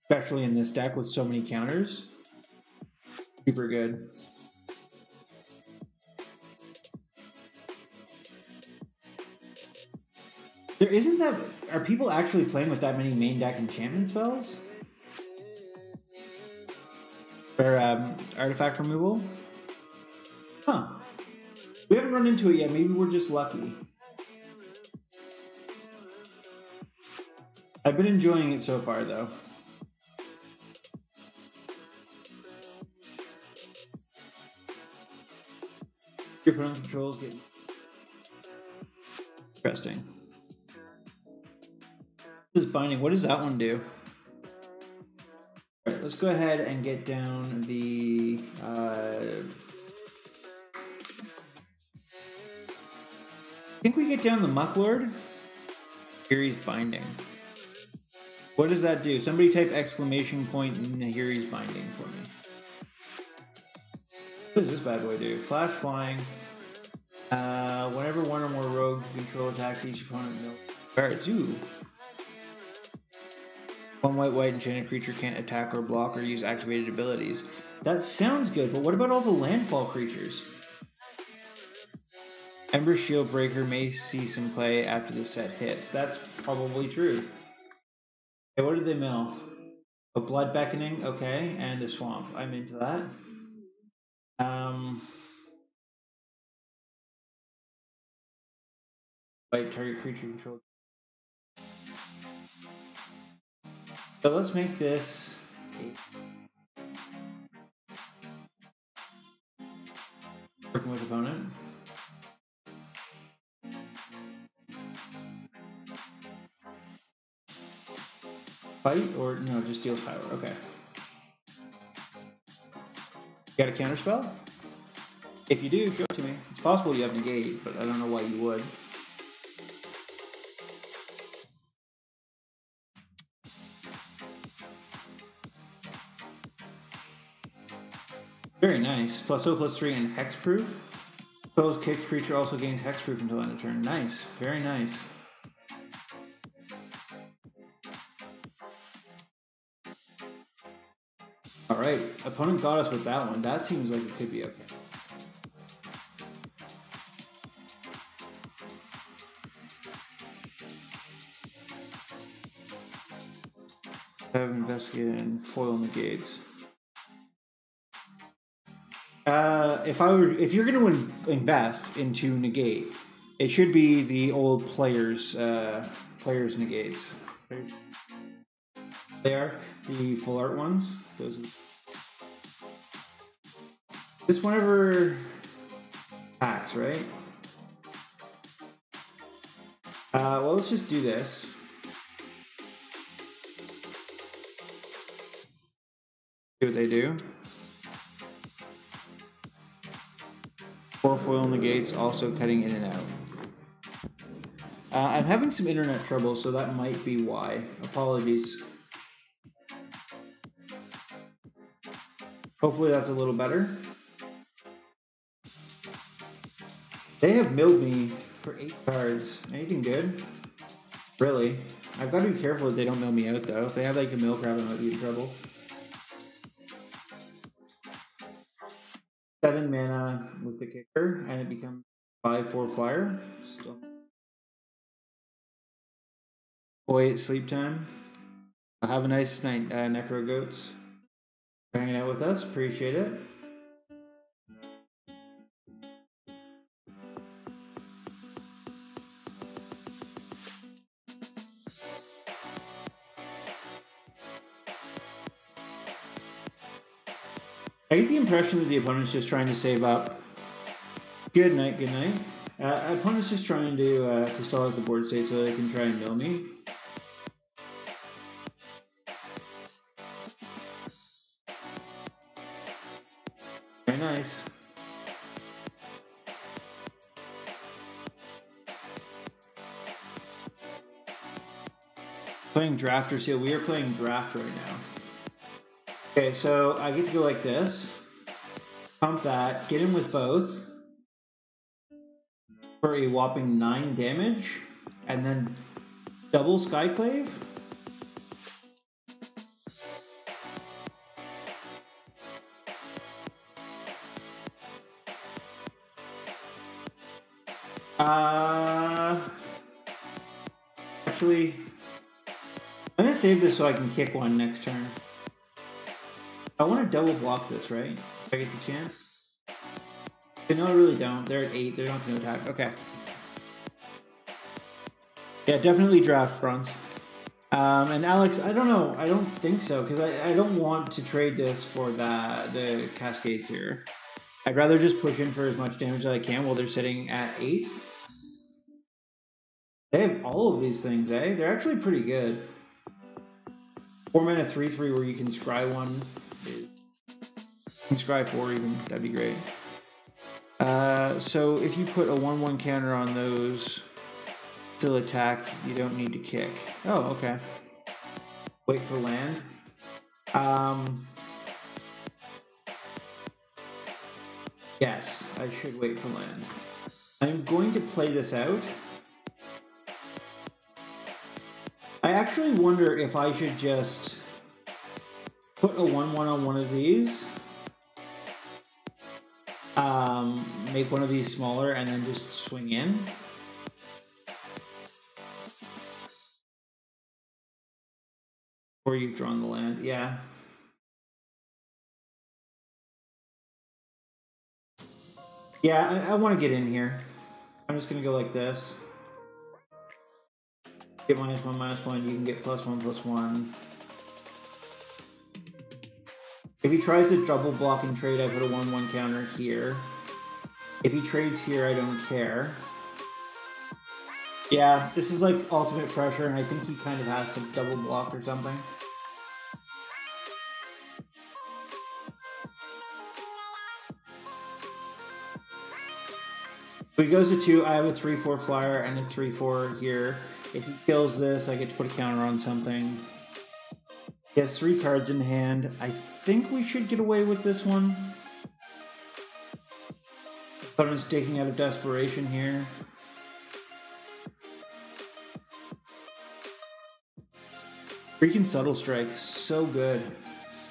Especially in this deck with so many counters. Super good. There isn't that... Are people actually playing with that many main deck enchantment spells? For artifact removal? Huh. We haven't run into it yet. Maybe we're just lucky. I've been enjoying it so far, though. Your opponent controls get interesting. This is binding. What does that one do? All right, let's go ahead and get down the... I think we get down the Mucklord. Nahiri's Binding. What does that do? Somebody type exclamation point Nahiri's Binding for me. What does this bad boy do? Flash Flying. Whenever one or more rogues control attacks each opponent. Alright, do. One white enchanted creature can't attack or block or use activated abilities. That sounds good, but what about all the landfall creatures? Ember Shield Breaker may see some play after the set hits. That's probably true. Okay, what did they mill? A Blood Beckoning, okay, and a Swamp. I'm into that. White target creature control. So let's make this working with opponent. Fight or no, just deal power. Okay. You got a counter spell? If you do, show it to me. It's possible you have negate, but I don't know why you would. Very nice. +0/+3 and hexproof. Opposed kicked creature also gains hexproof until end of turn. Nice. Very nice. Alright. Opponent got us with that one. That seems like it could be okay. Have investigated and foil negates. If you're going to invest into negate, it should be the old players negates. They are the full art ones. Those. This whenever packs, right? Well, let's just do this. See what they do. 4 foil negates, also cutting in and out. I'm having some internet trouble, so that might be why. Apologies. Hopefully that's a little better. They have milled me for 8 cards. Anything good? Really? I've got to be careful that they don't mill me out, though. If they have like a mill crab, I might be in trouble. 7 mana with the kicker, and it becomes 5/4 flyer. Still. Boy, it's sleep time. Have a nice night, Necro Goats. For hanging out with us, appreciate it. I get the impression that the opponent's just trying to save up. Good night, good night. Opponent's just trying to stall out the board state so they can try and mill me. Very nice. Playing draft or seal. We are playing draft right now. Okay, so I get to go like this. Pump that. Get in with both. For a whopping 9 damage. And then double Skyclave. Actually, I'm going to save this so I can kick one next turn. I want to double block this, right? If I get the chance. Okay, no, I really don't. They're at 8. They're not going to attack. Okay. Yeah, definitely draft bronze. And Alex, I don't know. I don't think so, because I don't want to trade this for the Cascades here. I'd rather just push in for as much damage as I can while they're sitting at 8. They have all of these things, eh? They're actually pretty good. 4 mana 3/3 where you can scry one. You can scry 4 even. That'd be great. So if you put a 1/1 counter on those, still attack, you don't need to kick. Oh, okay. Wait for land. Yes, I should wait for land. I'm going to play this out. I actually wonder if I should just put a 1/1 on one of these, make one of these smaller, and then just swing in. Or you've drawn the land, yeah. Yeah, I want to get in here. I'm just going to go like this. Get -1/-1, you can get +1/+1. If he tries to double block and trade, I put a 1/1 counter here. If he trades here, I don't care. Yeah, this is like ultimate pressure, and I think he kind of has to double block or something. If he goes to 2, I have a 3/4 flyer and a 3/4 here. If he kills this, I get to put a counter on something. He has 3 cards in hand. I think we should get away with this one. Opponent's taking out of desperation here. Freaking Subtle Strike, so good.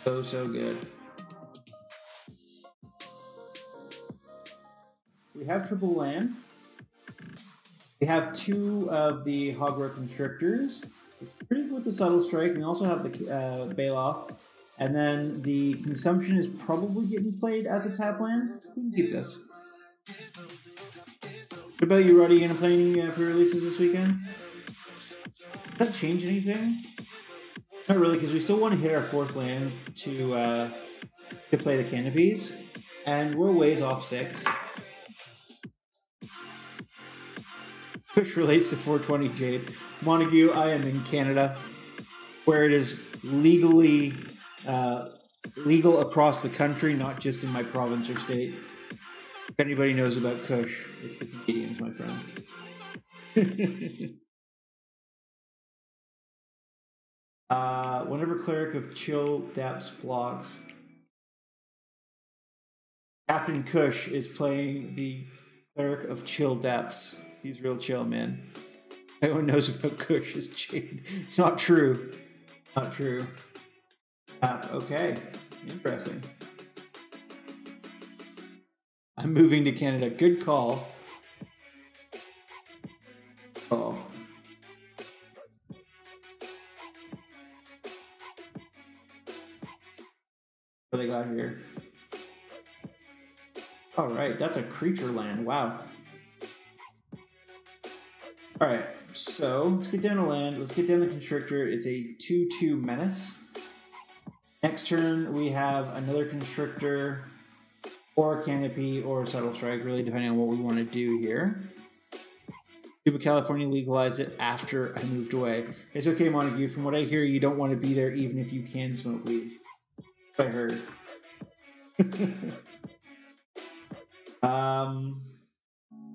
So good. We have triple land. We have 2 of the Hogwarts Constrictors. It's pretty good with the Subtle Strike. We also have the Bailoff. And then the Consumption is probably getting played as a tap land. We can keep this. What about you, Roddy? Are you going to play any pre-releases this weekend? Does that change anything? Not really, because we still want to hit our 4th land to play the Canopies. And we're ways off 6. Which relates to 420 Jade. Montague, I am in Canada, where it is legally legal across the country, not just in my province or state. If anybody knows about Kush, it's the Canadians, my friend. Whenever Cleric of Chill Depths blocks, Captain Kush is playing the Cleric of Chill Depths. He's real chill, man. Everyone knows about Kush is Jade. Not true. Not true. Okay. Interesting. I'm moving to Canada. Good call. Oh. What do they got here? Alright, that's a creature land. Wow. Alright, so let's get down to land. Let's get down the Constrictor. It's a 2/2 Menace. Next turn, we have another Constrictor, or a Canopy, or a Subtle Strike, really depending on what we want to do here. Cuba, California legalized it after I moved away. It's okay, Montague. From what I hear, you don't want to be there even if you can smoke weed. I heard.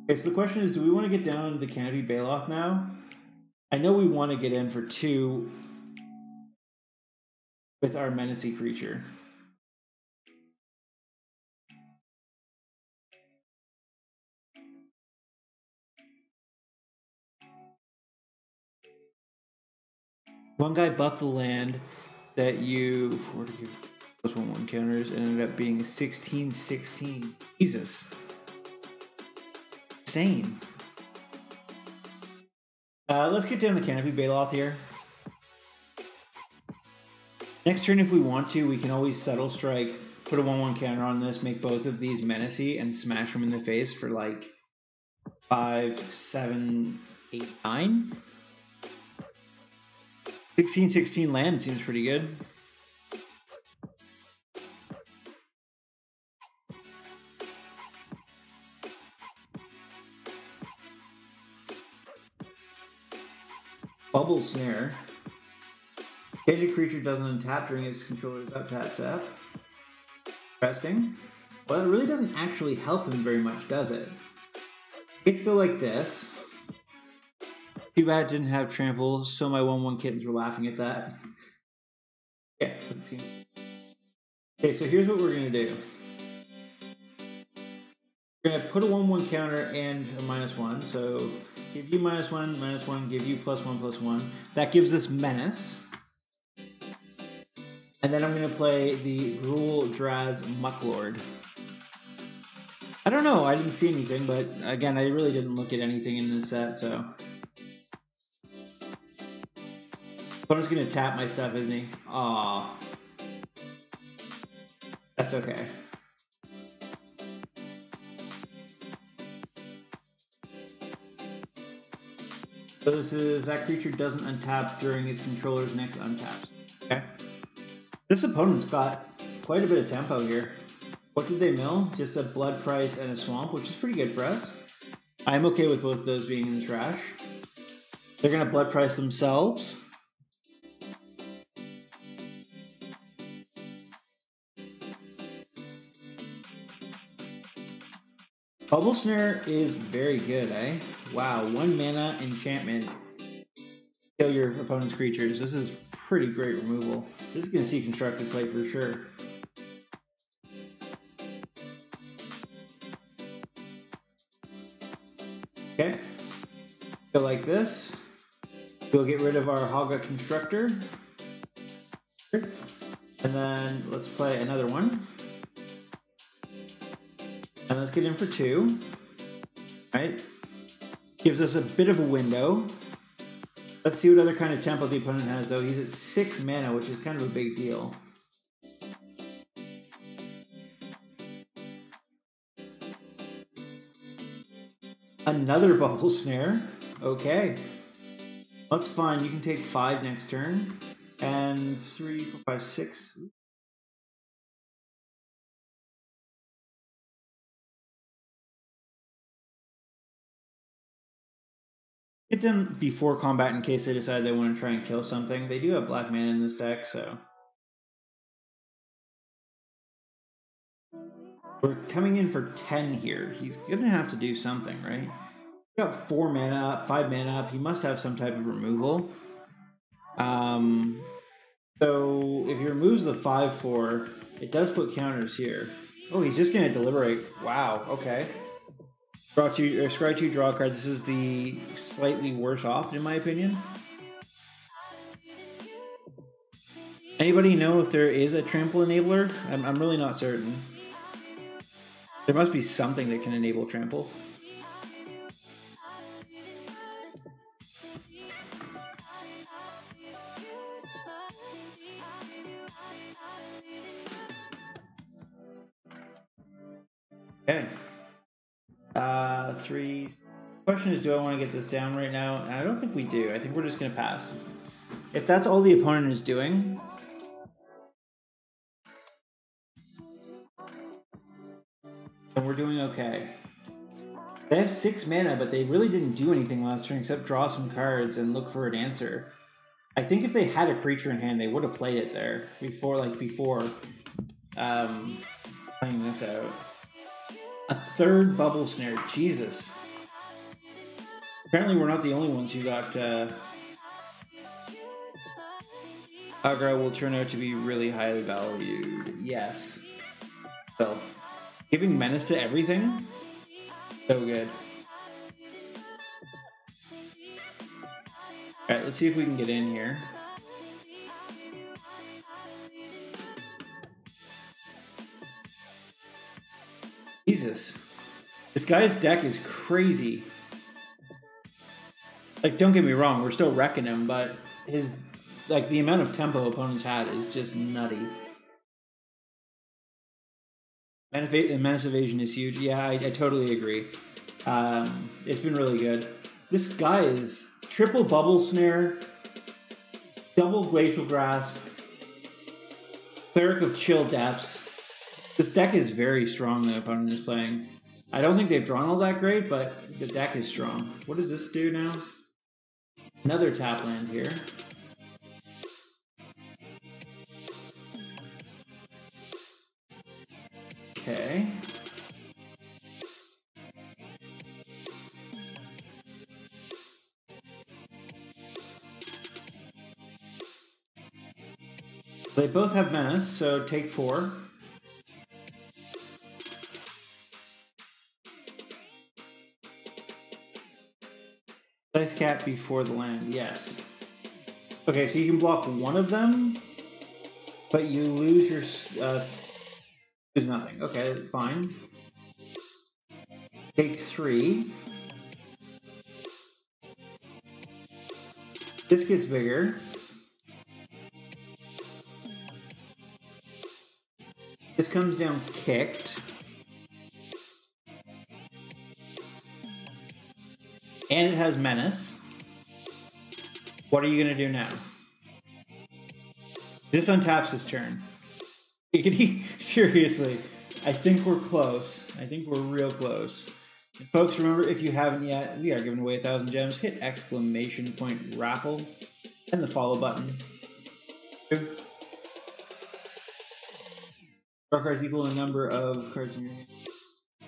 Okay, so the question is, do we want to get down the Canopy Bailoff now? I know we want to get in for 2 with our Menacey creature. One guy buffed the land that you forward to give +1/1 counters and ended up being 16/16. Jesus. Insane. Let's get down the Canopy Bailoff here. Next turn, if we want to, we can always Subtle Strike, put a 1/1 counter on this, make both of these Menacey, and smash them in the face for like 5, 7, 8, 9. 16/16 land seems pretty good. Bubble Snare. Target creature doesn't untap during its controller's uptap step. Interesting. Well, it really doesn't actually help him very much, does it? It feel like this. Too bad it didn't have trample, so my 1/1 kittens were laughing at that. Yeah, let's see. Okay, so here's what we're gonna do. We're gonna put a 1/1 counter and a -1, so give you -1, -1, give you +1/+1. That gives us Menace. And then I'm going to play the Gruul Draz Mucklord. I don't know, I didn't see anything, but again, I really didn't look at anything in this set, so. Opponent's going to tap my stuff, isn't he? Aww. That's okay. So this is, that creature doesn't untap during its controller's next untap. Okay. This opponent's got quite a bit of tempo here. What did they mill? Just a Blood Price and a Swamp, which is pretty good for us. I'm okay with both of those being in the trash. They're going to Blood Price themselves. Bubble Snare is very good, eh? Wow, 1 mana enchantment. Kill your opponent's creatures. This is pretty great removal. This is going to see constructive play for sure. Okay. Go like this. We'll get rid of our Haga Constructor. And then let's play another one. And let's get in for 2. Right? Gives us a bit of a window. Let's see what other kind of tempo the opponent has, though. He's at 6 mana, which is kind of a big deal. Another Bubble Snare. Okay. That's fine. You can take 5 next turn. And 3, 4, 5, 6. Get them before combat in case they decide they want to try and kill something. They do have black mana in this deck, so. We're coming in for 10 here. He's going to have to do something, right? He's got 4 mana up, 5 mana up. He must have some type of removal. So if he removes the 5/4, it does put counters here. Oh, he's just going to deliberate. Wow, okay. Scry 2, draw a card. This is the slightly worse off, in my opinion. Anybody know if there is a trample enabler? I'm really not certain. There must be something that can enable trample. Okay. 3. Question is, do I want to get this down right now? And I don't think we do. I think we're just going to pass. If that's all the opponent is doing, then we're doing okay. They have 6 mana, but they really didn't do anything last turn except draw some cards and look for an answer. I think if they had a creature in hand, they would have played it there before playing this out. A 3rd Bubble Snare. Jesus. Apparently we're not the only ones who got... Aggro will turn out to be really highly valued. Yes. So, giving menace to everything? So good. Alright, let's see if we can get in here. Jesus. This guy's deck is crazy. Like, don't get me wrong, we're still wrecking him, but the amount of tempo opponents had is just nutty. Menace evasion is huge. Yeah, I totally agree. It's been really good. This guy is triple Bubble Snare, double Glacial Grasp, Cleric of Chill Depths. This deck is very strong, the opponent is playing. I don't think they've drawn all that great, but the deck is strong. What does this do now? Another tap land here. Okay. They both have menace, so take 4. Dice cap before the land, yes. Okay, so you can block one of them, but you lose your... lose nothing. Okay, that's fine. Take 3. This gets bigger. This comes down kicked. And it has menace. What are you going to do now? This untaps his turn. Seriously, I think we're close. I think we're real close. And folks, remember, if you haven't yet, we are giving away 1,000 gems. Hit exclamation point raffle and the follow button. Draw cards equal to the number of cards in your hand.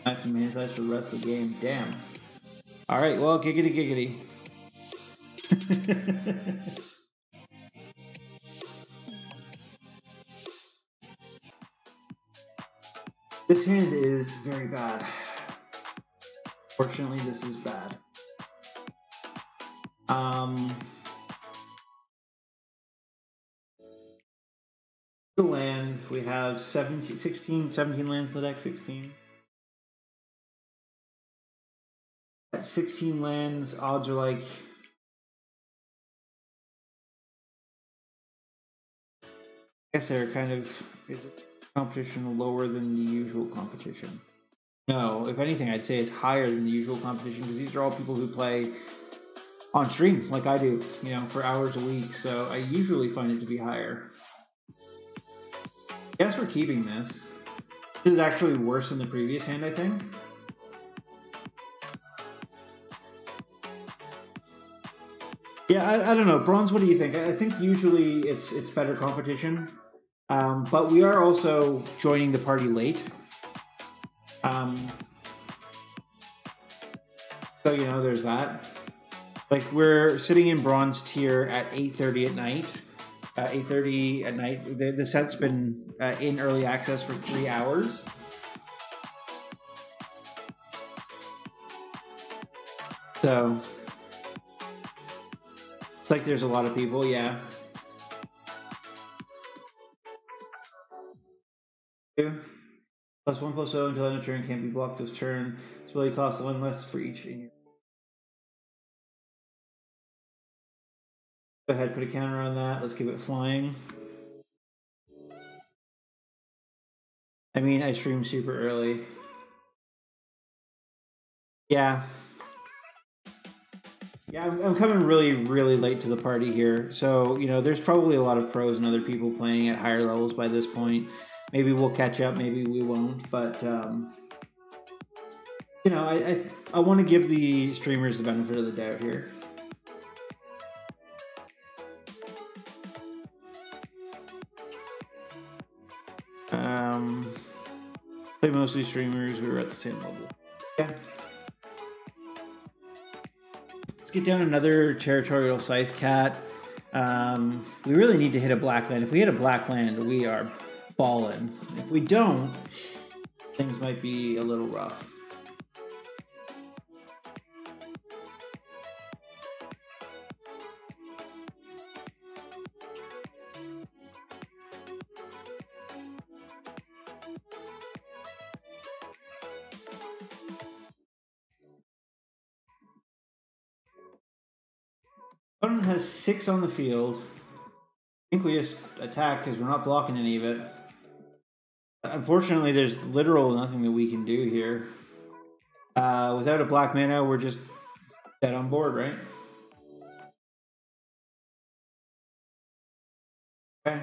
Maximum hand size for the rest of the game. Damn. Alright, well, giggity giggity. This hand is very bad. Fortunately, this is bad. The land, we have 17 lands in the deck, 16. At 16 lands, odds are like... I guess they're kind of... Is it competition lower than the usual competition? No, if anything, I'd say it's higher than the usual competition because these are all people who play on stream, like I do, you know, for hours a week. So I usually find it to be higher. I guess we're keeping this. This is actually worse than the previous hand, I think. Yeah, I don't know. Bronze, what do you think? I think usually it's better competition. But we are also joining the party late. So, you know, there's that. Like, we're sitting in bronze tier at 8:30 at night. 8:30 at night. The set's been in early access for 3 hours. So, it's like there's a lot of people, yeah. +1/+0 until end of turn can't be blocked this turn. This really costs 1 less for each in your... Go ahead, put a counter on that. Let's keep it flying. I mean, I stream super early. Yeah. Yeah, I'm coming really, really late to the party here. So, you know, there's probably a lot of pros and other people playing at higher levels by this point. Maybe we'll catch up, maybe we won't. But, you know, I want to give the streamers the benefit of the doubt here. Play mostly streamers. We were at the same level. Yeah. Let's get down another Territorial Scythe Cat. We really need to hit a black land. If we hit a black land, we are ballin'. If we don't, things might be a little rough. Opponent has 6 on the field. I think we just attack because we're not blocking any of it. Unfortunately, there's literal nothing that we can do here. Without a black mana, we're just dead on board, right? Okay.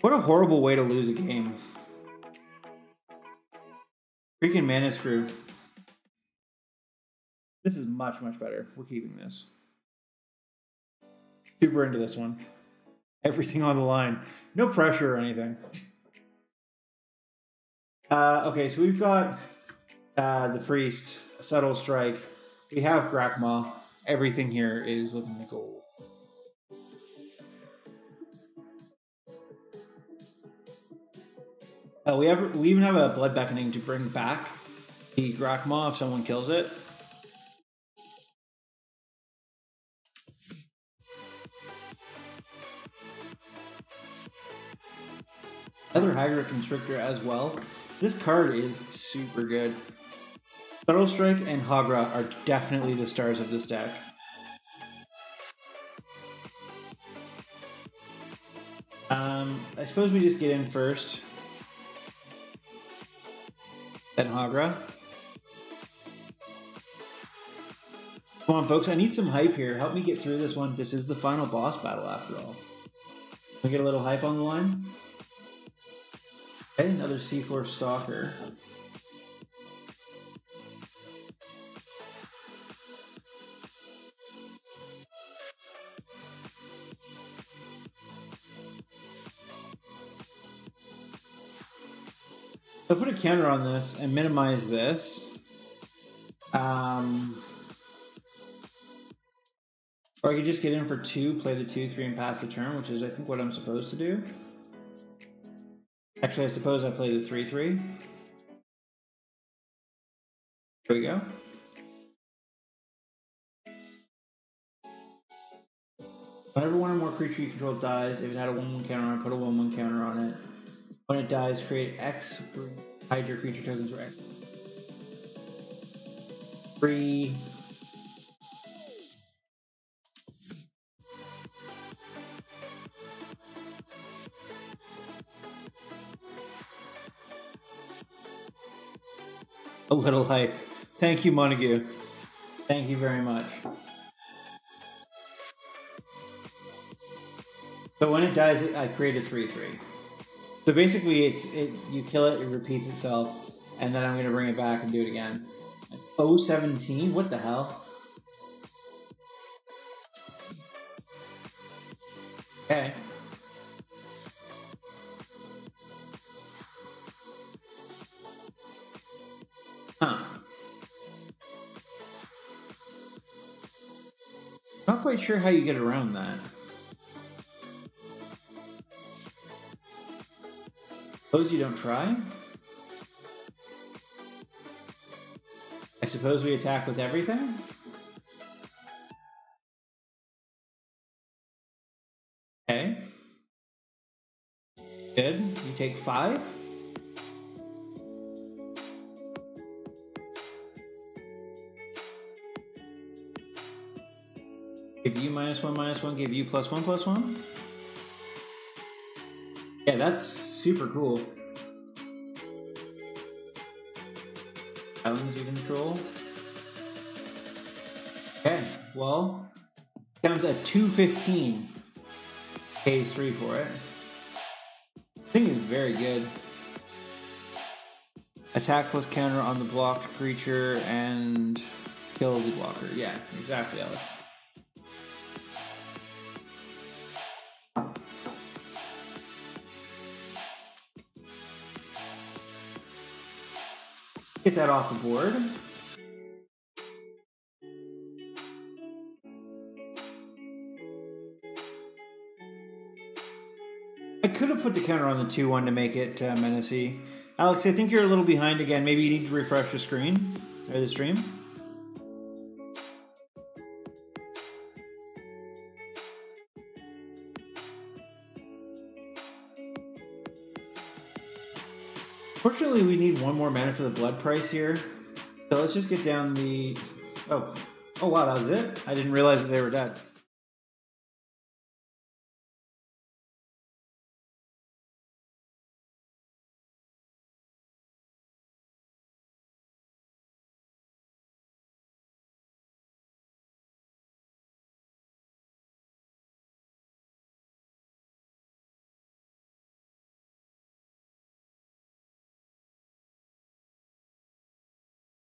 What a horrible way to lose a game. Freaking mana screw. This is much, much better. We're keeping this. Super into this one. Everything on the line. No pressure or anything. Okay, so we've got the Priest, Subtle Strike. We have Grakmaw. Everything here is looking like gold. We even have a Blood Beckoning to bring back the Grakmaw if someone kills it. Another Hydra Constrictor as well. This card is super good. Subtle Strike and Hagra are definitely the stars of this deck. I suppose we just get in first. Then Hagra. Come on, folks. I need some hype here. Help me get through this one. This is the final boss battle, after all. Can we get a little hype on the line? Okay, another Seafloor Stalker. I'll put a counter on this and minimize this. Or I could just get in for 2, play the 2/3, and pass the turn, which is, I think, what I'm supposed to do. Actually, I suppose I play the 3/3. There we go. Whenever one or more creature you control dies, if it had a 1/1 counter on it, put a 1/1 counter on it. When it dies, create X Hydra creature tokens for X. 3. A little hype. Thank you, Montague. Thank you very much. So when it dies, I create a 3/3. So basically, you kill it, it repeats itself, and then I'm going to bring it back and do it again. 017? What the hell? Okay. Huh. Not quite sure how you get around that. Suppose you don't try? I suppose we attack with everything? Okay. Good. You take 5? Give you -1/-1, give you +1/+1? Yeah, that's super cool. Islands you control. Okay, well, comes at 215. Pays 3 for it. Thing is very good. Attack plus counter on the blocked creature and kill the blocker. Yeah, exactly, Alex. Get that off the board. I could have put the counter on the 2/1 to make it menacey. Alex, I think you're a little behind again. Maybe you need to refresh the screen or the stream. Fortunately, we need 1 more mana for the blood price here. So let's just get down the... Oh wow, that was it? I didn't realize that they were dead.